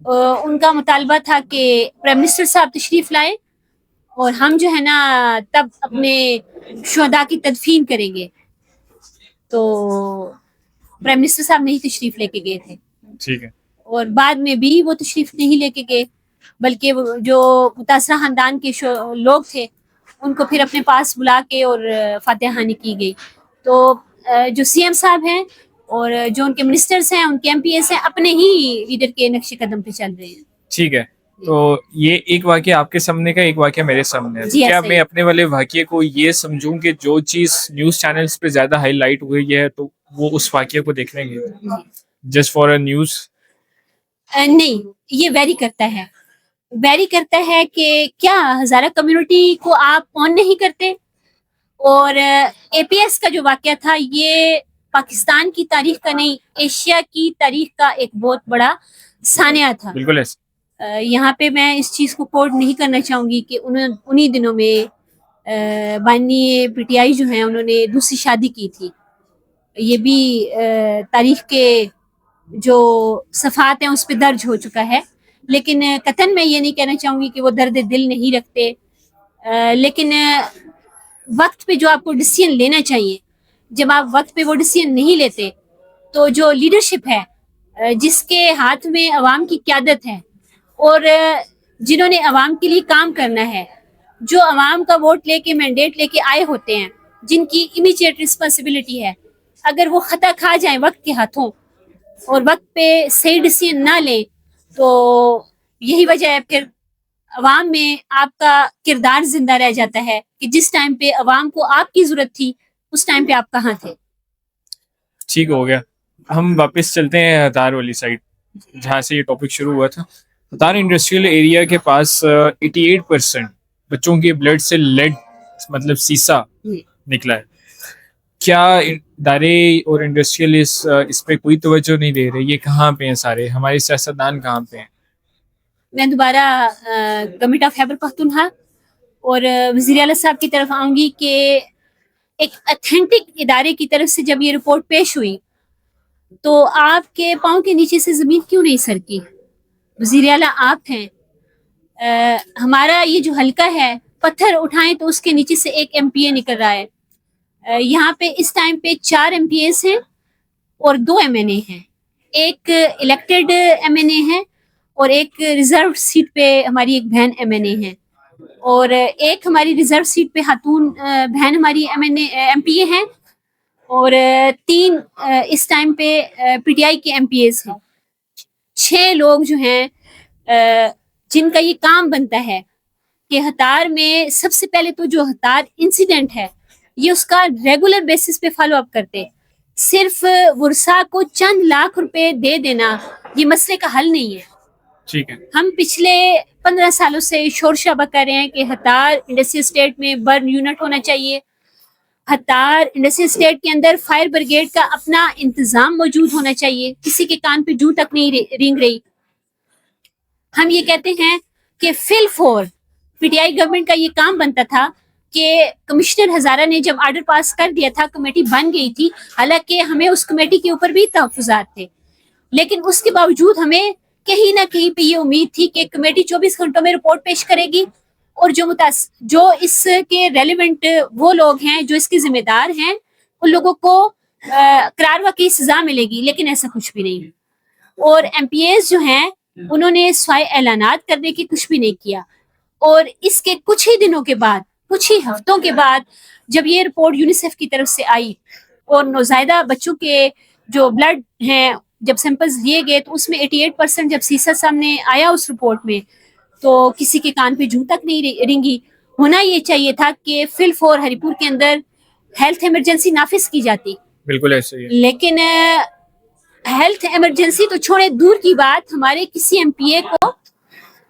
ان کا مطالبہ تھا کہ پرائم منسٹر صاحب تشریف لائیں اور ہم جو ہے نا تب اپنے شہداء کی تدفین کریں گے. تو پرائم منسٹر صاحب نہیں تشریف لے کے گئے تھے, ٹھیک ہے, اور بعد میں بھی وہ تشریف نہیں لے کے گئے, بلکہ جو متاثرہ خاندان کے لوگ تھے ان کو پھر اپنے پاس بلا کے اور فاتحہ خوانی کی گئی. تو جو سی ایم صاحب ہیں اور جو ان کے منسٹرز ہیں, ان کے ایم پی ایس ہیں, اپنے ہی لیڈر کے نقش قدم پہ چل رہے ہیں. ٹھیک ہے. تو یہ ایک واقعہ آپ کے سامنے کا, ایک واقعہ میرے سامنے ہے. کیا میں اپنے والے واقعے کو یہ سمجھوں کہ جو چیز نیوز چینلز پہ زیادہ ہائی لائٹ ہوئی ہے تو وہ اس واقعے کو دیکھنے گے جسٹ فار اے نیوز؟ نہیں, یہ ویری کرتا ہے کہ کیا ہزارہ کمیونٹی کو آپ آن نہیں کرتے. اور اے پی ایس کا جو واقعہ تھا یہ پاکستان کی تاریخ کا نہیں, ایشیا کی تاریخ کا ایک بہت بڑا سانحہ تھا. بالکل ایسا. یہاں پہ میں اس چیز کو کوٹ نہیں کرنا چاہوں گی کہ انہی دنوں میں بانی پی ٹی آئی جو ہیں انہوں نے دوسری شادی کی تھی. یہ بھی تاریخ کے جو صفحات ہیں اس پہ درج ہو چکا ہے, لیکن قطعاً میں یہ نہیں کہنا چاہوں گی کہ وہ درد دل نہیں رکھتے. لیکن وقت پہ جو آپ کو ڈیسیژن لینا چاہیے, جب آپ وقت پہ وہ ڈیسیژن نہیں لیتے تو جو لیڈرشپ ہے جس کے ہاتھ میں عوام کی قیادت ہے اور جنہوں نے عوام کے لیے کام کرنا ہے, جو عوام کا ووٹ لے کے مینڈیٹ لے کے آئے ہوتے ہیں, جن کی امیجیٹ رسپانسبلٹی ہے, اگر وہ خطا کھا جائیں وقت کے ہاتھوں اور وقت پہ صحیح ڈیسیژن نہ لیں تو یہی وجہ ہے پھر عوام میں آپ کا کردار زندہ رہ جاتا ہے کہ جس ٹائم پہ عوام کو آپ کی ضرورت تھی اس ٹائم پہ آپ کہاں تھے. ٹھیک ہو گیا. ہم واپس چلتے ہیں ہتار والی سائڈ جہاں سے یہ ٹاپک شروع ہوا تھا. ہتار انڈسٹریل ایریا کے پاس 88% بچوں کے بلڈ سے لیڈ مطلب سیسا نکلا ہے. کیا ادارے اور انڈسٹریل اس پہ کوئی توجہ نہیں دے رہے؟ یہ کہاں پہ ہیں سارے ہمارے سیاستدان کہاں پہ ہیں؟ میں دوبارہ گورنمنٹ آف خیبر پختونخوا اور وزیر اعلیٰ صاحب کی طرف آؤں گی کہ ایک اتھینٹک ادارے کی طرف سے جب یہ رپورٹ پیش ہوئی تو آپ کے پاؤں کے نیچے سے زمین کیوں نہیں سرکی؟ وزیر اعلیٰ آپ ہیں, ہمارا یہ جو حلقہ ہے پتھر اٹھائیں تو اس کے نیچے سے ایک ایم پی اے نکل رہا ہے. یہاں پہ اس ٹائم پہ 4 ایم پی ایز ہیں اور 2 ایم این اے ہیں, ایک الیکٹڈ ایم این اے ہے اور ایک ریزرو سیٹ پہ ہماری ایک بہن ایم این اے ہے, اور ایک ہماری ریزرو سیٹ پہ خاتون بہن ہماری ایم پی اے ہیں, اور 3 اس ٹائم پہ پی ٹی آئی کے ایم پی ایز ہیں. 6 لوگ جو ہیں جن کا یہ کام بنتا ہے کہ ہتار میں سب سے پہلے تو جو ہتار انسیڈنٹ ہے یہ اس کا ریگولر بیسس پہ فالو اپ کرتے. صرف ورثاء کو چند لاکھ روپے دے دینا یہ مسئلے کا حل نہیں ہے. ٹھیک ہے. ہم پچھلے 15 سالوں سے شور شرابہ کر رہے ہیں کہ ہتار انڈسٹریل اسٹیٹ میں برن یونٹ ہونا چاہیے, ہتار انڈسٹریل اسٹیٹ کے اندر فائر بریگیڈ کا اپنا انتظام موجود ہونا چاہیے. کسی کے کان پہ جوں تک نہیں رینگ رہی. ہم یہ کہتے ہیں کہ فل فور پی ٹی آئی گورنمنٹ کا یہ کام بنتا تھا کہ کمشنر ہزارہ نے جب آرڈر پاس کر دیا تھا کمیٹی بن گئی تھی, حالانکہ ہمیں اس کمیٹی کے اوپر بھی تحفظات تھے, لیکن اس کے باوجود ہمیں کہیں نہ کہیں پہ یہ امید تھی کہ کمیٹی 24 گھنٹوں میں رپورٹ پیش کرے گی اور جو اس کے ریلیونٹ وہ لوگ ہیں جو اس کے ذمہ دار ہیں ان لوگوں کو قرار واقعی سزا ملے گی, لیکن ایسا کچھ بھی نہیں. اور ایم پی ایز جو ہیں انہوں نے سوائے اعلانات کرنے کی کچھ بھی نہیں کیا. اور اس کے کچھ ہی دنوں کے بعد, کچھ ہی ہفتوں کے بعد جب یہ رپورٹ یونیسیف کی طرف سے آئی اور نوزائیدہ بچوں کے جو بلڈ ہیں جب سیمپلز لیے گئے تو اس میں 88% جب سیسا سامنے آیا اس رپورٹ میں تو کسی کے کان پہ جوں تک نہیں رنگی. ہونا یہ چاہیے تھا کہ فل فور ہری پور کے اندر ہیلتھ ایمرجنسی نافذ کی جاتی. بالکل ایسے ہی. لیکن ہیلتھ ایمرجنسی تو چھوڑے دور کی بات, ہمارے کسی ایم پی اے کو,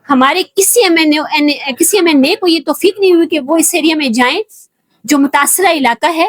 ہمارے کسی ایم این اے کو یہ توفیق نہیں ہوئی کہ وہ اس ایریا میں جائیں جو متاثرہ علاقہ ہے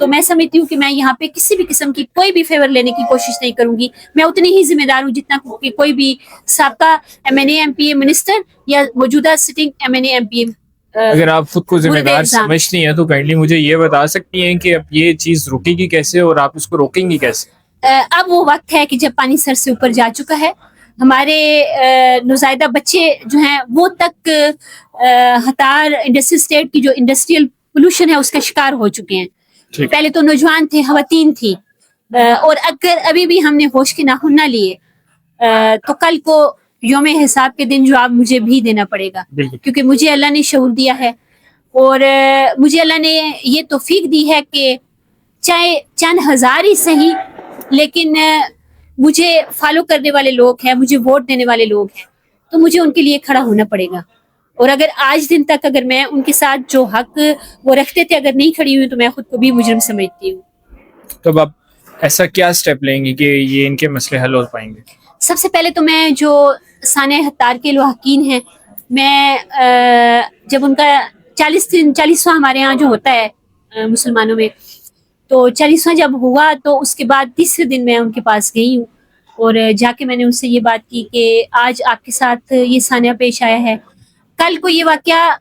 تو میں سمجھتی ہوں کہ میں یہاں پہ کسی بھی قسم کی کوئی بھی فیور لینے کی کوشش نہیں کروں گی. میں اتنی ہی ذمہ دار ہوں جتنا کہ کوئی بھی سابقہ MNA MPA منسٹر یا موجودہ سٹنگ MNA MPA. اگر آپ خود کو ذمہ دار سمجھتی ہیں تو کائنڈلی مجھے یہ بتا سکتی ہیں کہ اب یہ چیز رکے گی کیسے اور آپ اس کو روکیں گی کیسے؟ اب وہ وقت ہے کہ جب پانی سر سے اوپر جا چکا ہے. ہمارے نوزائیدہ بچے جو ہیں وہ تک ہتار انڈسٹریل اسٹیٹ کی جو انڈسٹریل پولوشن ہے اس کا شکار ہو چکے ہیں. پہلے تو نوجوان تھے, خواتین تھی, اور اگر ابھی بھی ہم نے ہوش کے ناخن نہ لیے تو کل کو یوم حساب کے دن جواب مجھے بھی دینا پڑے گا, کیونکہ مجھے اللہ نے شعور دیا ہے اور مجھے اللہ نے یہ توفیق دی ہے کہ چاہے چند ہزار ہی صحیح, لیکن مجھے فالو کرنے والے لوگ ہیں, مجھے ووٹ دینے والے لوگ ہیں, تو مجھے ان کے لیے کھڑا ہونا پڑے گا. اور اگر آج دن تک اگر میں ان کے ساتھ جو حق وہ رکھتے تھے اگر نہیں کھڑی ہوئی تو میں خود کو بھی مجرم سمجھتی ہوں. تو اب ایسا کیا سٹیپ لیں گے کہ یہ ان کے مسئلے حل ہو پائیں گے؟ سب سے پہلے تو میں جو سانحہ ہتار کے لواحقین ہیں, میں جب ان کا 40واں ہمارے ہاں جو ہوتا ہے مسلمانوں میں, تو 40واں جب ہوا تو اس کے بعد تیسرے دن میں ان کے پاس گئی ہوں اور جا کے میں نے ان سے یہ بات کی کہ آج آپ کے ساتھ یہ سانحہ پیش آیا ہے, کل کو یہ واقعہ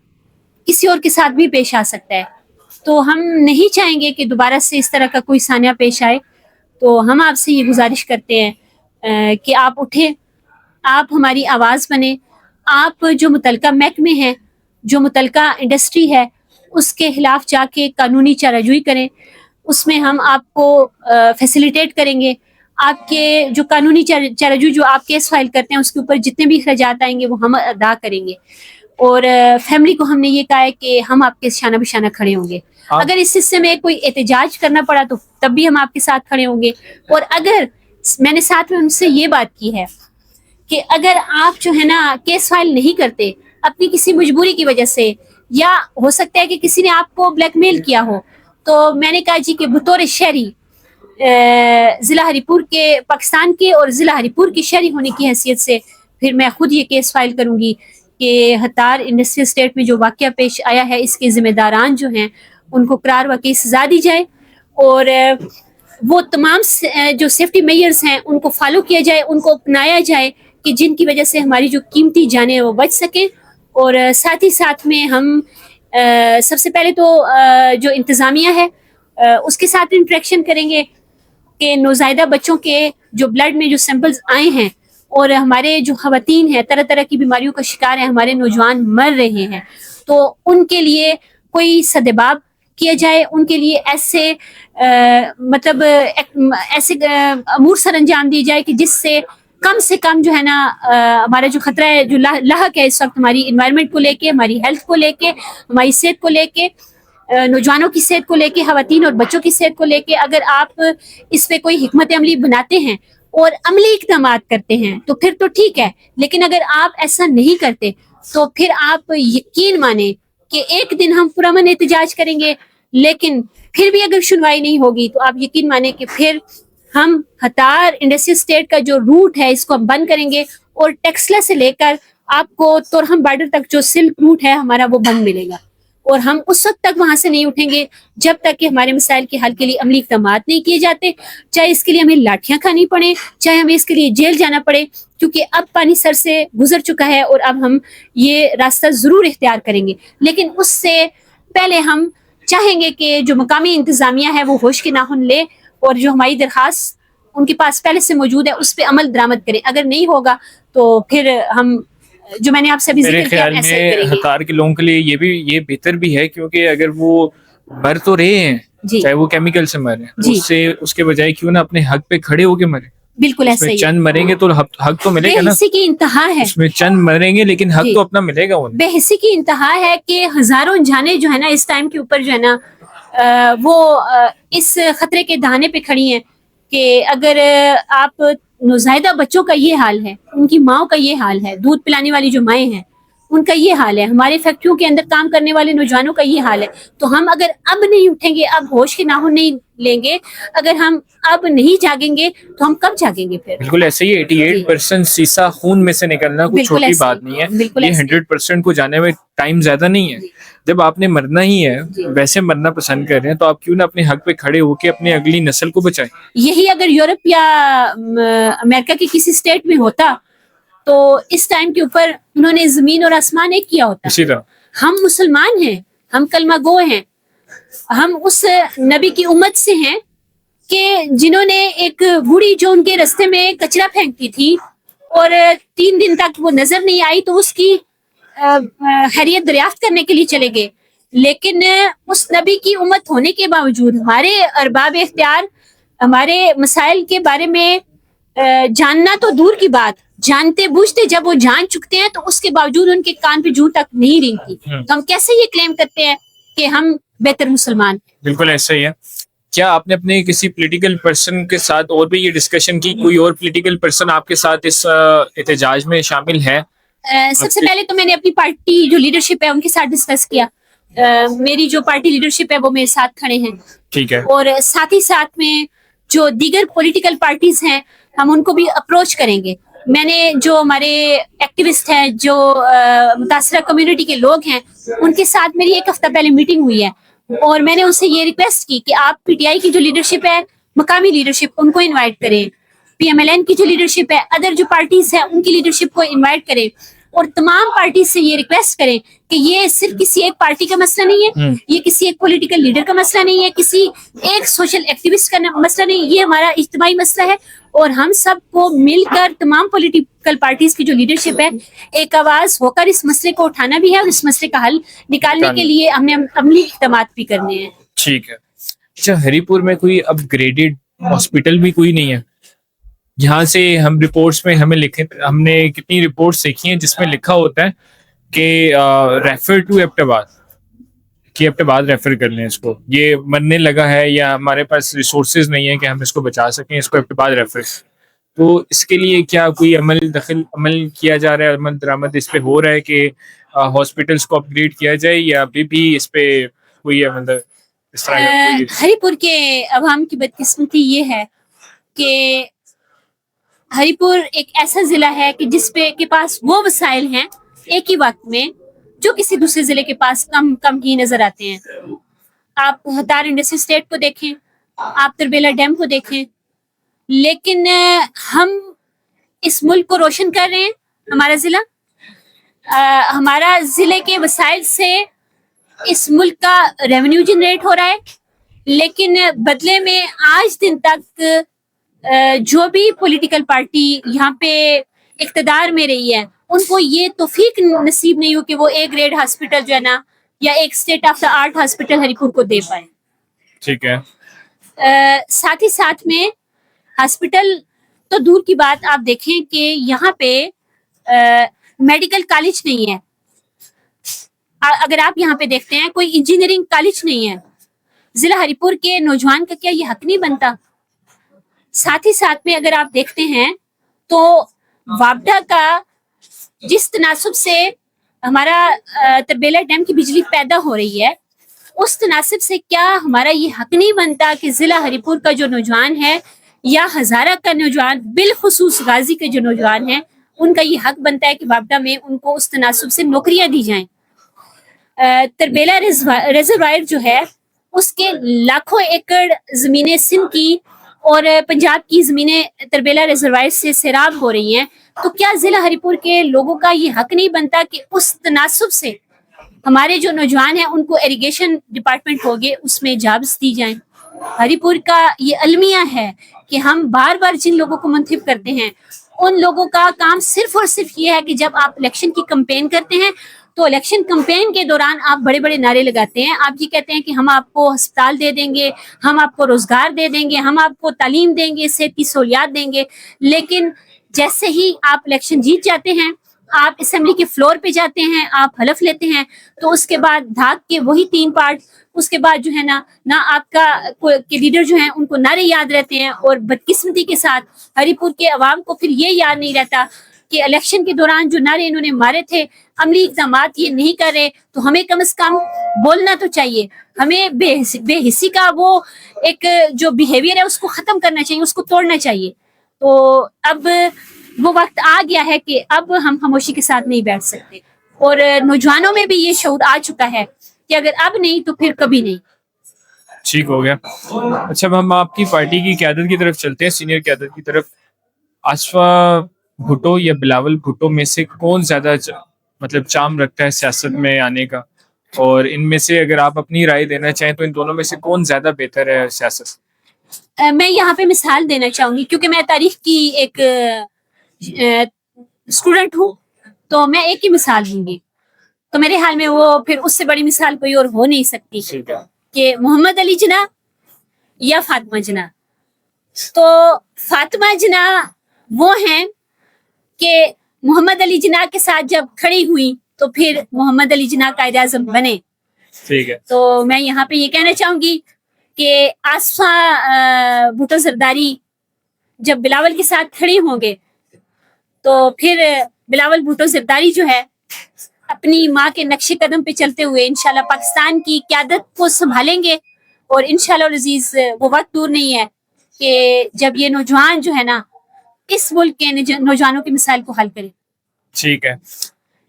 کسی اور کے ساتھ بھی پیش آ سکتا ہے, تو ہم نہیں چاہیں گے کہ دوبارہ سے اس طرح کا کوئی سانحہ پیش آئے. تو ہم آپ سے یہ گزارش کرتے ہیں کہ آپ اٹھیں, آپ ہماری آواز بنیں, آپ جو متعلقہ محکمے ہیں, جو متعلقہ انڈسٹری ہے, اس کے خلاف جا کے قانونی چارہ جوئی کریں. اس میں ہم آپ کو فیسیلیٹیٹ کریں گے. آپ کے جو قانونی چارہ جوئی جو آپ کیس فائل کرتے ہیں اس کے اوپر جتنے بھی اخراجات آئیں گے وہ ہم ادا کریں گے. اور فیملی کو ہم نے یہ کہا ہے کہ ہم آپ کے شانہ بشانہ کھڑے ہوں گے. اگر اس حصے میں کوئی احتجاج کرنا پڑا تو تب بھی ہم آپ کے ساتھ کھڑے ہوں گے. اور اگر میں نے ساتھ میں ان سے یہ بات کی ہے کہ اگر آپ جو ہے نا کیس فائل نہیں کرتے اپنی کسی مجبوری کی وجہ سے, یا ہو سکتا ہے کہ کسی نے آپ کو بلیک میل کیا ہو, تو میں نے کہا جی کہ بطور شہری ضلع ہری پور کے, پاکستان کے اور ضلع ہری پور کی شہری ہونے کی حیثیت سے پھر میں خود یہ کیس فائل کروں گی کہ ہتار انڈسٹریل اسٹیٹ میں جو واقعہ پیش آیا ہے اس کے ذمہ داران جو ہیں ان کو قرار واقعی سزا دی جائے, اور وہ تمام جو سیفٹی میئرز ہیں ان کو فالو کیا جائے, ان کو اپنایا جائے کہ جن کی وجہ سے ہماری جو قیمتی جانیں وہ بچ سکیں. اور ساتھ ہی ساتھ میں ہم سب سے پہلے تو جو انتظامیہ ہے اس کے ساتھ انٹریکشن کریں گے کہ نوزائیدہ بچوں کے جو بلڈ میں جو سیمپلز آئے ہیں اور ہمارے جو خواتین ہیں طرح طرح کی بیماریوں کا شکار ہیں, ہمارے نوجوان مر رہے ہیں, تو ان کے لیے کوئی سدباب کیا جائے, ان کے لیے ایسے مطلب ایسے امور سر انجام دی جائے کہ جس سے کم جو ہے نا ہمارا جو خطرہ ہے جو لاحق ہے اس وقت ہماری انوائرمنٹ کو لے کے, ہماری ہیلتھ کو لے کے, ہماری صحت کو لے کے, نوجوانوں کی صحت کو لے کے, خواتین اور بچوں کی صحت کو لے کے, اگر آپ اس پہ کوئی حکمت عملی بناتے ہیں اور عملی اقدامات کرتے ہیں تو پھر تو ٹھیک ہے, لیکن اگر آپ ایسا نہیں کرتے تو پھر آپ یقین مانیں کہ ایک دن ہم پرامن احتجاج کریں گے, لیکن پھر بھی اگر سنوائی نہیں ہوگی تو آپ یقین مانیں کہ پھر ہم ہتار انڈسٹریل اسٹیٹ کا جو روٹ ہے اس کو ہم بند کریں گے, اور ٹیکسلا سے لے کر آپ کو تورہم بارڈر تک جو سلک روٹ ہے ہمارا وہ بند ملے گا. اور ہم اس وقت تک وہاں سے نہیں اٹھیں گے جب تک کہ ہمارے مسائل کے حل کے لیے عملی اقدامات نہیں کیے جاتے, چاہے اس کے لیے ہمیں لاٹھیاں کھانی پڑیں, چاہے ہمیں اس کے لیے جیل جانا پڑے, کیونکہ اب پانی سر سے گزر چکا ہے اور اب ہم یہ راستہ ضرور اختیار کریں گے. لیکن اس سے پہلے ہم چاہیں گے کہ جو مقامی انتظامیہ ہے وہ ہوش کے ناخن لے اور جو ہماری درخواست ان کے پاس پہلے سے موجود ہے اس پہ عمل درآمد کریں. اگر نہیں ہوگا تو پھر ہم جو میں نے آپ سے ابھی ذکر کیا ایسا ہی کریں گے. ہتار کے لوگوں کے لیے یہ بہتر بھی ہے, کیونکہ اگر وہ مر تو رہے ہیں چاہے وہ کیمیکل سے مرے, اس کے بجائے کیوں نہ اپنے حق پہ کھڑے ہو کے مرے. بالکل ایسا ہی, چند مریں گے تو حق تو ملے گا نا, بے حسی کی انتہا ہے, اس میں چند مریں گے لیکن حق تو اپنا ملے گا. بے حسی کی انتہا ہے کہ ہزاروں جانیں جو ہے نا اس ٹائم کے اوپر جو ہے نا وہ اس خطرے کے دہانے پہ کھڑی ہیں کہ اگر آپ نوزائیدہ بچوں کا یہ حال ہے, ان کی ماؤں کا یہ حال ہے, دودھ پلانے والی جو مائیں ہیں ان کا یہ حال ہے, ہمارے فیکٹریوں کے اندر کام کرنے والے نوجوانوں کا یہ حال ہے. تو ہم اگر اب نہیں اٹھیں گے, اب ہوش کے ناخن نہیں لیں گے, اگر ہم اب نہیں جاگیں گے تو ہم کب جاگیں گے پھر؟ بالکل ایسے ہی 88% سیسا خون میں سے نکلنا کوئی چھوٹی بات نہیں ہے. یہ 100% کو جانے میں ٹائم زیادہ نہیں ہے. جب آپ نے مرنا ہی ہے, ویسے مرنا پسند کر رہے ہیں, تو آپ کیوں نہ اپنے حق پہ کھڑے ہو کے اپنی اگلی نسل کو بچائیں. یہی اگر یورپ یا امریکہ کے کسی اسٹیٹ میں ہوتا تو اس ٹائم کے اوپر انہوں نے زمین اور آسمان ایک کیا ہوتا. اسی طرح ہم مسلمان ہیں, ہم کلمہ گو ہیں, ہم اس نبی کی امت سے ہیں کہ جنہوں نے ایک بوڑھی جو ان کے رستے میں کچرا پھینکتی تھی اور 3 دن تک وہ نظر نہیں آئی تو اس کی خیریت دریافت کرنے کے لیے چلے گئے. لیکن اس نبی کی امت ہونے کے باوجود ہمارے ارباب اختیار ہمارے مسائل کے بارے میں جاننا تو دور کی بات, جانتے بوجھتے جب وہ جان چکتے ہیں تو اس کے باوجود ان کے کان پہ جوں تک نہیں رینگتی. تو ہم کیسے یہ کلیم کرتے ہیں کہ ہم بہتر مسلمان؟ بالکل ایسا ہی ہے. کیا آپ نے اپنے کسی پولیٹیکل پرسن کے ساتھ اور بھی یہ ڈسکشن کی, کوئی اور پولیٹیکل پرسن آپ کے ساتھ اس احتجاج میں شامل ہے؟ سب سے پہلے تو میں نے اپنی پارٹی جو لیڈرشپ ہے ان کے ساتھ ڈسکس کیا. میری جو پارٹی لیڈرشپ ہے وہ میرے ساتھ کھڑے ہیں. ٹھیک ہے. اور ساتھ ہی ساتھ میں جو دیگر پولیٹیکل پارٹیز ہیں ہم ان کو بھی اپروچ کریں گے. میں نے جو ہمارے ایکٹیوسٹ ہیں, جو متاثرہ کمیونٹی کے لوگ ہیں, ان کے ساتھ میری 1 ہفتہ پہلے میٹنگ ہوئی ہے اور میں نے ان سے یہ ریکویسٹ کی کہ آپ پی ٹی آئی کی جو لیڈرشپ ہے, مقامی لیڈرشپ, ان کو انوائٹ کریں. پی ایم ایل این کی جو لیڈرشپ ہے, ادر جو پارٹیز ہیں ان کی لیڈرشپ کو انوائٹ کریں اور تمام پارٹیز سے یہ ریکویسٹ کریں کہ یہ صرف کسی ایک پارٹی کا مسئلہ نہیں ہے, یہ کسی ایک پولیٹیکل لیڈر کا مسئلہ نہیں ہے, کسی ایک سوشل ایکٹیوسٹ کا مسئلہ نہیں, یہ ہمارا اجتماعی مسئلہ ہے. اور ہم سب کو مل کر تمام پولیٹیکل پارٹیز کی جو لیڈرشپ ہے ایک آواز ہو کر اس مسئلے کو اٹھانا بھی ہے اور اس مسئلے کا حل نکالنے کے لیے ہم نے عملی اقدامات بھی کرنے ہیں. ٹھیک ہے. اچھا, ہری پور میں کوئی اپ گریڈڈ ہاسپٹل بھی کوئی نہیں ہے؟ یہاں سے ہم رپورٹس میں ہم نے کتنی رپورٹس دیکھی ہیں جس میں لکھا ہوتا ہے کہ ریفر ٹو ایبٹ آباد, کہ ایبٹ آباد ریفر کر لیں اس کو, یہ مرنے لگا ہے یا ہمارے پاس ریسورسز نہیں ہیں کہ ہم اس کو بچا سکیں, اس کو ایبٹ آباد ریفر. تو اس کے لیے کیا کوئی عمل کیا جا رہا ہے, عمل درآمد اس پہ ہو رہا ہے کہ ہاسپٹلس کو اپ گریڈ کیا جائے, یا ابھی بھی اس پہ کوئی مطلب اس طرح؟ ہری پور کے عوام کی بدقسمتی یہ ہے کہ ہری پور ایک ایسا ضلع ہے کہ جس کے پاس وہ وسائل ہیں ایک ہی وقت میں جو کسی دوسرے ضلع کے پاس کم ہی نظر آتے ہیں. آپ ہتار انڈسٹری اسٹیٹ کو دیکھیں, آپ تربیلا ڈیم کو دیکھیں, لیکن ہم اس ملک کو روشن کر رہے ہیں. ہمارا ضلع کے وسائل سے اس ملک کا ریونیو جنریٹ ہو رہا ہے, لیکن بدلے میں آج دن تک جو بھی پولیٹیکل پارٹی یہاں پہ اقتدار میں رہی ہے ان کو یہ توفیق نصیب نہیں ہو کہ وہ ایک گریڈ ہاسپٹل جو ہے نا یا ایک state of the art hospital Haripur کو دے پائے. ٹھیک ہے. ساتھ ہی ساتھ میں ہاسپٹل تو دور کی بات, آپ دیکھیں کہ یہاں پہ میڈیکل کالج نہیں ہے. اگر آپ یہاں پہ دیکھتے ہیں کوئی انجینئرنگ کالج نہیں ہے. ضلع ہری پور کے نوجوان کا کیا یہ حق نہیں بنتا؟ ساتھ ہی ساتھ میں اگر آپ دیکھتے ہیں تو وابڈا کا جس تناسب سے ہمارا تربیلا ڈیم کی بجلی پیدا ہو رہی ہے, اس تناسب سے کیا ہمارا یہ حق نہیں بنتا کہ ضلع ہری پور کا جو نوجوان ہے یا ہزارہ کا نوجوان, بالخصوص غازی کے جو نوجوان ہیں, ان کا یہ حق بنتا ہے کہ وابڈا میں ان کو اس تناسب سے نوکریاں دی جائیں. تربیلا ریزروائر جو ہے اس کے لاکھوں ایکڑ زمینیں سندھ کی اور پنجاب کی زمینیں تربیلا ریزروائر سے سیراب ہو رہی ہیں. تو کیا ضلع ہری پور کے لوگوں کا یہ حق نہیں بنتا کہ اس تناسب سے ہمارے جو نوجوان ہیں ان کو ایریگیشن ڈپارٹمنٹ ہوگے اس میں جابس دی جائیں؟ ہری پور کا یہ المیہ ہے کہ ہم بار بار جن لوگوں کو منتخب کرتے ہیں ان لوگوں کا کام صرف اور صرف یہ ہے کہ جب آپ الیکشن کی کمپین کرتے ہیں تو الیکشن کمپین کے دوران آپ بڑے بڑے نعرے لگاتے ہیں. آپ یہ کہتے ہیں کہ ہم آپ کو ہسپتال دے دیں گے, ہم آپ کو روزگار دے دیں گے, ہم آپ کو تعلیم دیں گے, صحت کی سہولیات دیں گے, لیکن جیسے ہی آپ الیکشن جیت جاتے ہیں, آپ اسمبلی کے فلور پہ جاتے ہیں, آپ حلف لیتے ہیں, تو اس کے بعد دھاک کے وہی 3 پارٹ, اس کے بعد جو ہے نہ آپ کا کے لیڈر جو ہیں ان کو نعرے یاد رہتے ہیں, اور بدقسمتی کے ساتھ ہری پور کے عوام کو پھر یہ یاد نہیں رہتا کہ الیکشن کے دوران جو نعرے انہوں نے مارے تھے عملی اقدامات یہ نہیں کر رہے, تو ہمیں کم از کم بولنا تو چاہیے. ہمیں بے حسی کا وہ ایک جو بیہیویئر ہے اس کو ختم کرنا چاہیے, اس کو توڑنا چاہیے. تو اب وہ وقت آ گیا ہے کہ اب ہم خاموشی کے ساتھ نہیں بیٹھ سکتے, اور نوجوانوں میں بھی یہ شعور آ چکا ہے کہ اگر اب نہیں تو پھر کبھی نہیں. ٹھیک ہو گیا. اچھا ہم آپ کی پارٹی کی قیادت کی طرف چلتے ہیں, سینئر قیادت کی طرف. آصفہ بھٹو یا بلاول بھٹو میں سے کون زیادہ مطلب چام رکھتا ہے سیاست میں آنے کا, اور ان میں سے اگر آپ اپنی رائے دینا چاہیں تو ان دونوں میں سے کون زیادہ بہتر ہے سیاست؟ میں یہاں پہ مثال دینا چاہوں گی کیونکہ میں تاریخ کی ایک اسٹوڈنٹ ہوں, تو میں ایک ہی مثال دوں گی. تو میرے حال میں وہ پھر اس سے بڑی مثال کوئی اور ہو نہیں سکتی کہ محمد علی جناح یا فاطمہ جناح. تو فاطمہ جناح وہ ہیں کہ محمد علی جناح کے ساتھ جب کھڑی ہوئی تو پھر محمد علی جناح قائد اعظم بنے. ٹھیک ہے. تو میں یہاں پہ یہ کہنا چاہوں گی کہ آصفہ بھٹو زرداری جب بلاول کے ساتھ کھڑی ہوں گے تو پھر بلاول بھٹو زرداری جو ہے اپنی ماں کے نقش قدم پہ چلتے ہوئے انشاءاللہ پاکستان کی قیادت کو سنبھالیں گے. اور انشاءاللہ العزیز وہ وقت دور نہیں ہے کہ جب یہ نوجوان جو ہے نا اس ملک کے نوجوانوں کی مثال کو حل کرے. ٹھیک ہے.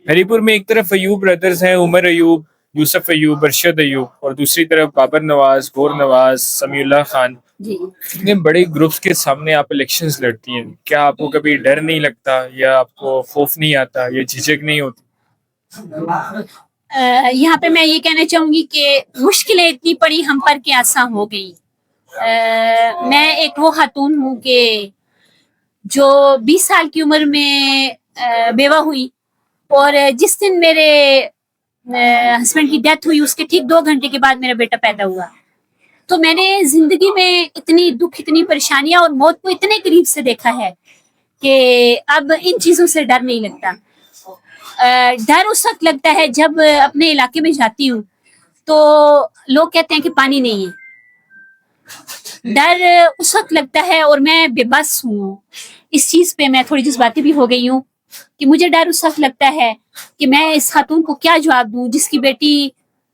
ہری پور میں ایک طرف ایوب بردرز ہیں, عمر ایوب, یوسف ایوب, ارشد ایوب, اور دوسری طرف بابر نواز, گور نواز, سمیع اللہ خان. جی, اتنے بڑے گروپس کے سامنے آپ الیکشنز لڑتی ہیں, کیا آپ کو کبھی ڈر نہیں لگتا یا آپ کو خوف نہیں آتا یا جھجک نہیں ہوتی؟ یہاں پہ میں یہ کہنا چاہوں گی کہ مشکلیں اتنی پڑی ہم پر کہ آسان ہو گئی. میں ایک وہ خاتون ہوں کہ جو 20 سال کی عمر میں بیوہ ہوئی, اور جس دن میرے ہسبینڈ کی ڈیتھ ہوئی اس کے ٹھیک 2 گھنٹے کے بعد میرا بیٹا پیدا ہوا. تو میں نے زندگی میں اتنی دکھ, اتنی پریشانیاں اور موت کو اتنے قریب سے دیکھا ہے کہ اب ان چیزوں سے ڈر نہیں لگتا. ڈر اس وقت لگتا ہے جب اپنے علاقے میں جاتی ہوں تو لوگ کہتے ہیں کہ پانی نہیں ہے. ڈر اس وقت لگتا ہے اور میں بے بس ہوں. اس چیز پہ میں تھوڑی جذباتی بھی ہو گئی ہوں کہ مجھے ڈر اس وقت لگتا ہے کہ میں اس خاتون کو کیا جواب دوں جس کی بیٹی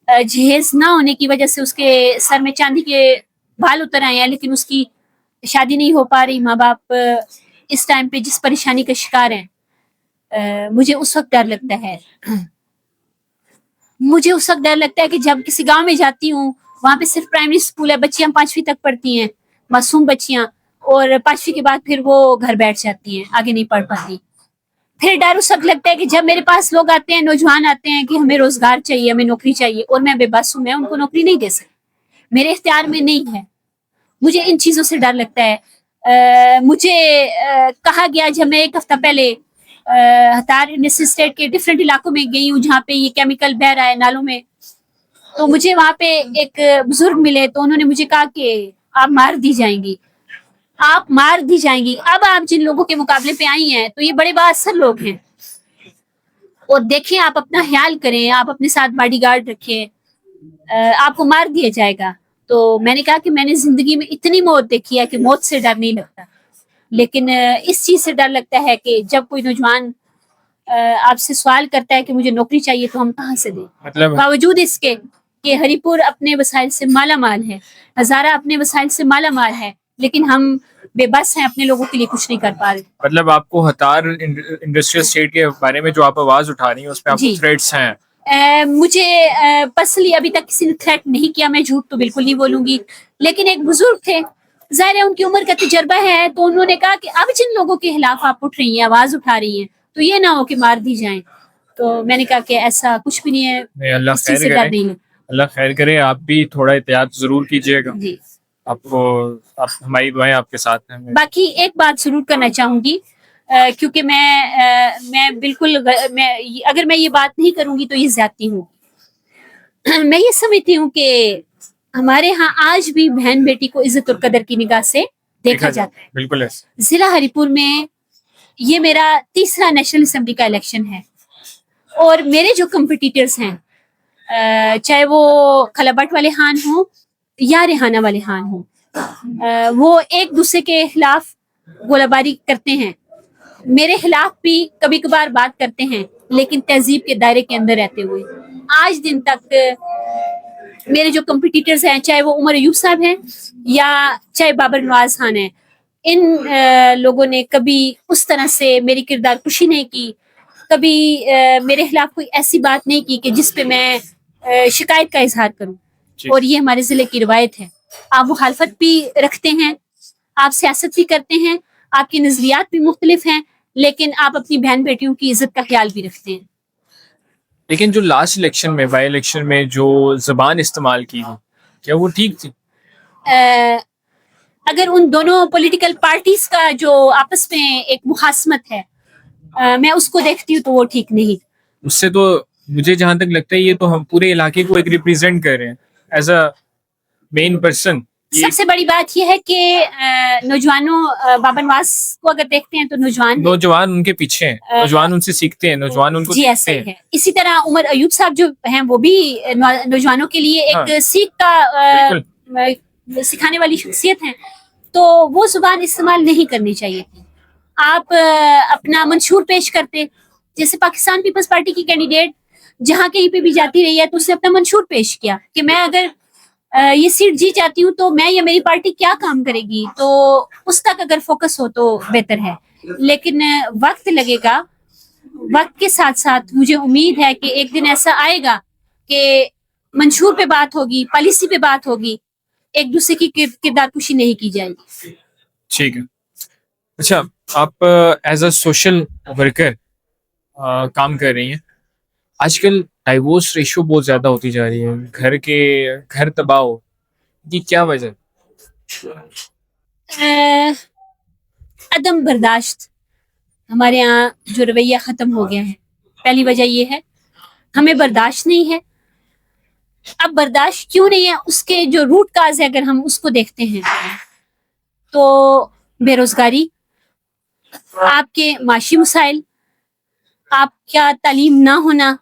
جہیز نہ ہونے کی وجہ سے اس کے سر میں چاندی کے بال اتر آئے ہیں, لیکن اس کی شادی نہیں ہو پا رہی. ماں باپ اس ٹائم پہ جس پریشانی کا شکار ہیں, مجھے اس وقت ڈر لگتا ہے. مجھے اس وقت ڈر لگتا ہے کہ جب کسی گاؤں میں جاتی ہوں وہاں پہ صرف پرائمری اسکول ہے, بچیاں 5ویں تک پڑھتی ہیں, معصوم بچیاں, اور 5ویں کے بعد پھر وہ گھر بیٹھ جاتی ہیں, آگے نہیں پڑھ پاتی. پھر ڈر اس وقت لگتا ہے کہ جب میرے پاس لوگ آتے ہیں, نوجوان آتے ہیں کہ ہمیں روزگار چاہیے, ہمیں نوکری چاہیے, اور میں بے بس ہوں, میں ان کو نوکری نہیں دے سکتی, میرے اختیار میں نہیں ہے. مجھے ان چیزوں سے ڈر لگتا ہے. مجھے کہا گیا جب میں 1 ہفتہ پہلے ہتار یونیورسٹی اسٹیٹ کے ڈفرینٹ علاقوں میں گئی ہوں جہاں پہ یہ کیمیکل بہہ رہا ہے نالوں میں, تو مجھے وہاں پہ ایک بزرگ ملے تو انہوں نے مجھے کہا کہ آپ مار دی جائیں گی, آپ مار دی جائیں گی. اب آپ جن لوگوں کے مقابلے پہ آئی ہیں تو یہ بڑے بااثر لوگ ہیں, اور دیکھیں آپ اپنا خیال کریں, آپ اپنے ساتھ باڈی گارڈ رکھیں, آپ کو مار دیا جائے گا. تو میں نے کہا کہ میں نے زندگی میں اتنی موت دیکھی ہے کہ موت سے ڈر نہیں لگتا, لیکن اس چیز سے ڈر لگتا ہے کہ جب کوئی نوجوان آپ سے سوال کرتا ہے کہ مجھے نوکری چاہیے تو ہم کہاں سے دیں, مطلب باوجود اس کے کہ ہری پور اپنے وسائل سے مالا مال ہے, ہزارہ اپنے وسائل سے مالا مال ہے, لیکن ہم بے بس ہیں, اپنے لوگوں کے لیے کچھ نہیں کر پا رہے. مطلب آپ کو ہتار انڈسٹریل اسٹیٹ کے بارے میں جو آپ آواز اٹھا رہی ہیں اس پہ آپ کو تھریٹس ہیں؟ مجھے پرسنلی ابھی تک کسی نے تھریٹ نہیں کیا, میں جھوٹ تو بالکل نہیں بولوں گی, لیکن ایک بزرگ تھے, ظاہر ہے ان کی عمر کا تجربہ ہے, تو انہوں نے کہا کہ اب جن لوگوں کے خلاف آپ اٹھ رہی ہیں, آواز اٹھا رہی ہیں, تو یہ نہ ہو کہ مار دی جائیں. تو میں نے کہا کہ ایسا کچھ بھی نہیں ہے, اللہ اس چیز سے خیر ڈر کرے, نہیں ہے. اللہ خیر کرے. آپ بھی تھوڑا احتیاط ضرور کیجیے گا, جی, آپ کو ہماری دعائیں آپ کے ساتھ ہیں. باقی ایک بات ضرور کرنا چاہوں گی, کیونکہ میں بالکل اگر میں یہ بات نہیں کروں گی تو یہ زیادتی ہوں. میں یہ سمجھتی ہوں کہ ہمارے ہاں آج بھی بہن بیٹی کو عزت اور قدر کی نگاہ سے دیکھا جاتا ہے. بالکل ایسے. ضلع ہری پور میں یہ میرا 3را نیشنل اسمبلی کا الیکشن ہے, اور میرے جو کمپٹیٹرز ہیں, چاہے وہ خلابٹ والے خان ہوں یا ریحانہ والے خان ہوں, وہ ایک دوسرے کے خلاف گولہ باری کرتے ہیں, میرے خلاف بھی کبھی کبھار بات کرتے ہیں لیکن تہذیب کے دائرے کے اندر رہتے ہوئے. آج دن تک میرے جو کمپٹیٹرز ہیں, چاہے وہ عمر ایوب صاحب ہیں یا چاہے بابر نواز خان ہیں, ان لوگوں نے کبھی اس طرح سے میری کردار کشی نہیں کی, کبھی میرے خلاف کوئی ایسی بات نہیں کی کہ جس پہ میں شکایت کا اظہار کروں. اور یہ ہمارے ضلع کی روایت ہے. آپ مخالفت بھی رکھتے ہیں, آپ سیاست بھی کرتے ہیں, آپ کے نظریات بھی مختلف ہیں, لیکن آپ اپنی بہن بیٹیوں کی عزت کا خیال بھی رکھتے ہیں. لیکن جو لاسٹ الیکشن میں, بائی الیکشن میں جو زبان استعمال کی ہے, کیا وہ ٹھیک تھی؟ اگر ان دونوں پولیٹیکل پارٹیز کا جو آپس میں ایک مخاصمت ہے, میں اس کو دیکھتی ہوں تو وہ ٹھیک نہیں. اس سے تو مجھے جہاں تک لگتا ہے یہ تو ہم پورے علاقے کو ایک ریپرزینٹ کر رہے ہیں ایز اے مین پرسن. سب سے بڑی بات یہ ہے کہ نوجوانوں, بابر نواز کو اگر دیکھتے ہیں تو نوجوان ان کے پیچھے ہیں, نوجوان ان سے سیکھتے ہیں, نوجوان ان کو جی ایسا ہی ہے. اسی طرح عمر ایوب صاحب جو ہیں وہ بھی نوجوانوں کے لیے ایک سیکھ کا سکھانے والی شخصیت ہیں, تو وہ زبان استعمال نہیں کرنی چاہیے تھی. آپ اپنا منشور پیش کرتے, جیسے پاکستان پیپلز پارٹی کی کینڈیڈیٹ جہاں کہیں پہ بھی جاتی رہی ہے تو اس نے اپنا منشور پیش کیا کہ میں اگر یہ سیٹ جیت جاتی ہوں تو میں یا میری پارٹی کیا کام کرے گی, تو اس تک اگر فوکس ہو تو بہتر ہے. لیکن وقت لگے گا, وقت کے ساتھ ساتھ مجھے امید ہے کہ ایک دن ایسا آئے گا کہ منشور پہ بات ہوگی, پالیسی پہ بات ہوگی, ایک دوسرے کی کردار کشی نہیں کی جائے گی. ٹھیک ہے. اچھا, آپ ایز اے سوشل ورکر کام کر رہی ہیں. آج کل ڈائیورس ریشو بہت زیادہ ہوتی جا رہی ہے, گھر تباہ ہو, یہ کیا وجہ؟ عدم برداشت. ہمارے یہاں جو رویہ ختم ہو گیا ہے, پہلی وجہ یہ ہے ہمیں برداشت نہیں ہے. اب برداشت کیوں نہیں ہے, اس کے جو روٹ کاز ہے اگر ہم اس کو دیکھتے ہیں تو بے روزگاری, آپ کے معاشی مسائل, آپ کا تعلیم نہ ہونا,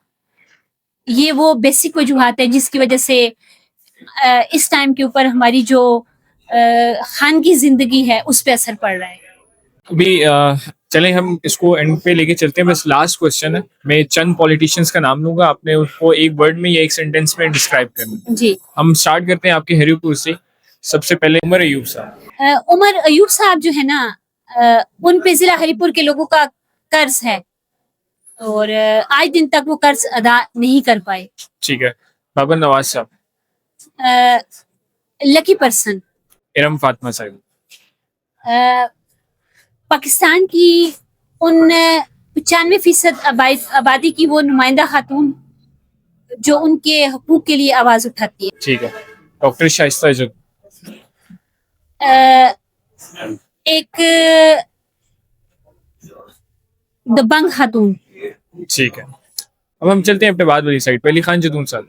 یہ وہ بیسک وجوہات ہیں جس کی وجہ سے اس ٹائم کے اوپر ہماری جو خانگی زندگی ہے اس پہ اثر پڑ رہا ہے. ابھی چلیں ہم اس کو اینڈ پہ لے کے چلتے ہیں. بس لاسٹ کوشچن ہے, میں چند پولیٹیشینس کا نام لوں گا, آپ نے اس کو ایک ورڈ میں یا ایک سینٹینس میں ڈسکرائب کرنا. جی, ہم اسٹارٹ کرتے ہیں آپ کے ہری پور سے. سب سے پہلے عمر ایوب صاحب. عمر ایوب صاحب جو ہے نا, ان پہ ضلع ہری پور کے لوگوں کا قرض ہے اور آج دن تک وہ قرض ادا نہیں کر پائے. ٹھیک ہے. بابر نواز صاحب. لکی پرسن. ارم فاطمہ صاحب. پاکستان کی ان 95% آبادی کی وہ نمائندہ خاتون جو ان کے حقوق کے لیے آواز اٹھاتی ہے. ٹھیک ہے. ڈاکٹر شائستہ جگ. ایک دبنگ خاتون. ٹھیک ہے. اب ہم چلتے ہیں اپنے بعد والی سائڈ. علی خان جدون صاحب.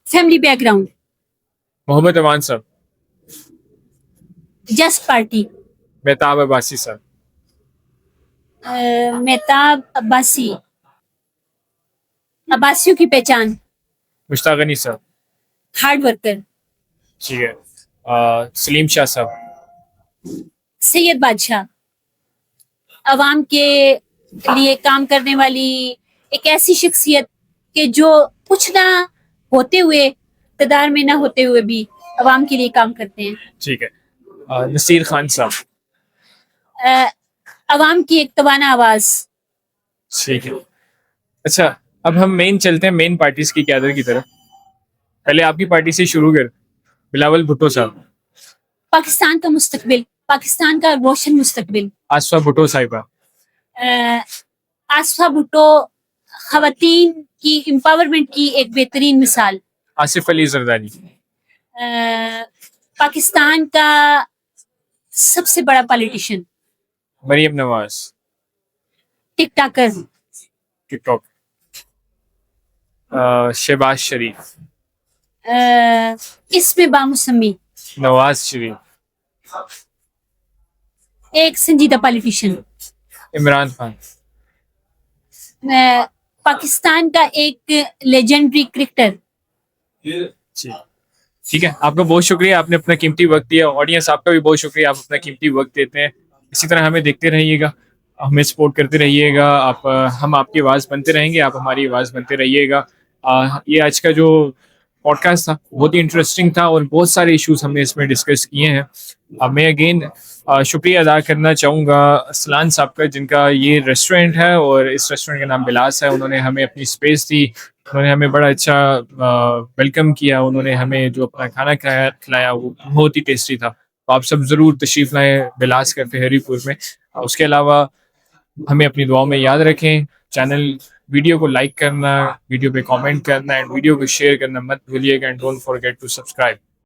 Family back ground. محمد امان صاحب. Just party. مہتاب عباسی صاحب. مہتاب عباسی, عباسیوں کی پہچان. مشتاق غنی صاحب. Hard worker. ٹھیک ہے. سلیم شاہ صاحب. سید بادشاہ, عوام کے لیے کام کرنے والی ایک ایسی شخصیت کہ جو کچھ نہ ہوتے ہوئے, اقتدار میں نہ ہوتے ہوئے بھی عوام کے لیے کام کرتے ہیں. ٹھیک ہے. نصیر خان صاحب. عوام کی ایک توانا آواز. ٹھیک ہے. اچھا, اب ہم مین چلتے ہیں مین پارٹیز کی قیادت کی طرف. پہلے آپ کی پارٹی سے شروع کر. بلاول بھٹو صاحب. پاکستان کا مستقبل, پاکستان کا روشن مستقبل. آصفہ بھٹو صاحبہ. آصفہ بھٹو خواتین کی امپاورمنٹ کی ایک بہترین مثال. آصف علی زرداری. پاکستان کا سب سے بڑا پالیٹیشین. مریم نواز. ٹک ٹاکر. ٹک ٹاک. شہباز شریف. اس میں بامسمی. نواز شریف. ایک سنجیدہ پالیٹیشین. عمران خان. پاکستان کا ایک لیجنڈری کرکٹر. ٹھیک ہے. آپ کا بہت شکریہ, آپ نے اپنا قیمتی وقت دیا. آڈینس آپ کا بھی بہت شکریہ, آپ اپنا قیمتی وقت دیتے ہیں. اسی طرح ہمیں دیکھتے رہیے گا, ہمیں سپورٹ کرتے رہیے گا. ہم آپ کی آواز بنتے رہیں گے, آپ ہماری آواز بنتے رہیے گا. یہ آج کا جو پوڈ کاسٹ تھا بہت ہی انٹرسٹنگ تھا, اور بہت سارے ایشوز ہم نے اس میں ڈسکس کیے ہیں. میں اگین شکریہ ادا کرنا چاہوں گا اسلان صاحب کا, جن کا یہ ریسٹورینٹ ہے, اور اس ریسٹورینٹ کا نام بلاس ہے. انہوں نے ہمیں اپنی اسپیس دی, انہوں نے ہمیں بڑا اچھا ویلکم کیا, انہوں نے ہمیں جو اپنا کھانا کھلایا وہ بہت ہی ٹیسٹی تھا. تو آپ سب ضرور تشریف لائیں بلاس کیفے ہری پور میں. اس کے علاوہ ہمیں اپنی دعاؤں میں یاد رکھیں. چینل ویڈیو کو لائک کرنا, ویڈیو پہ کامنٹ کرنا, اینڈ ویڈیو کو شیئر کرنا مت بھولیے گا. And don't forget to subscribe.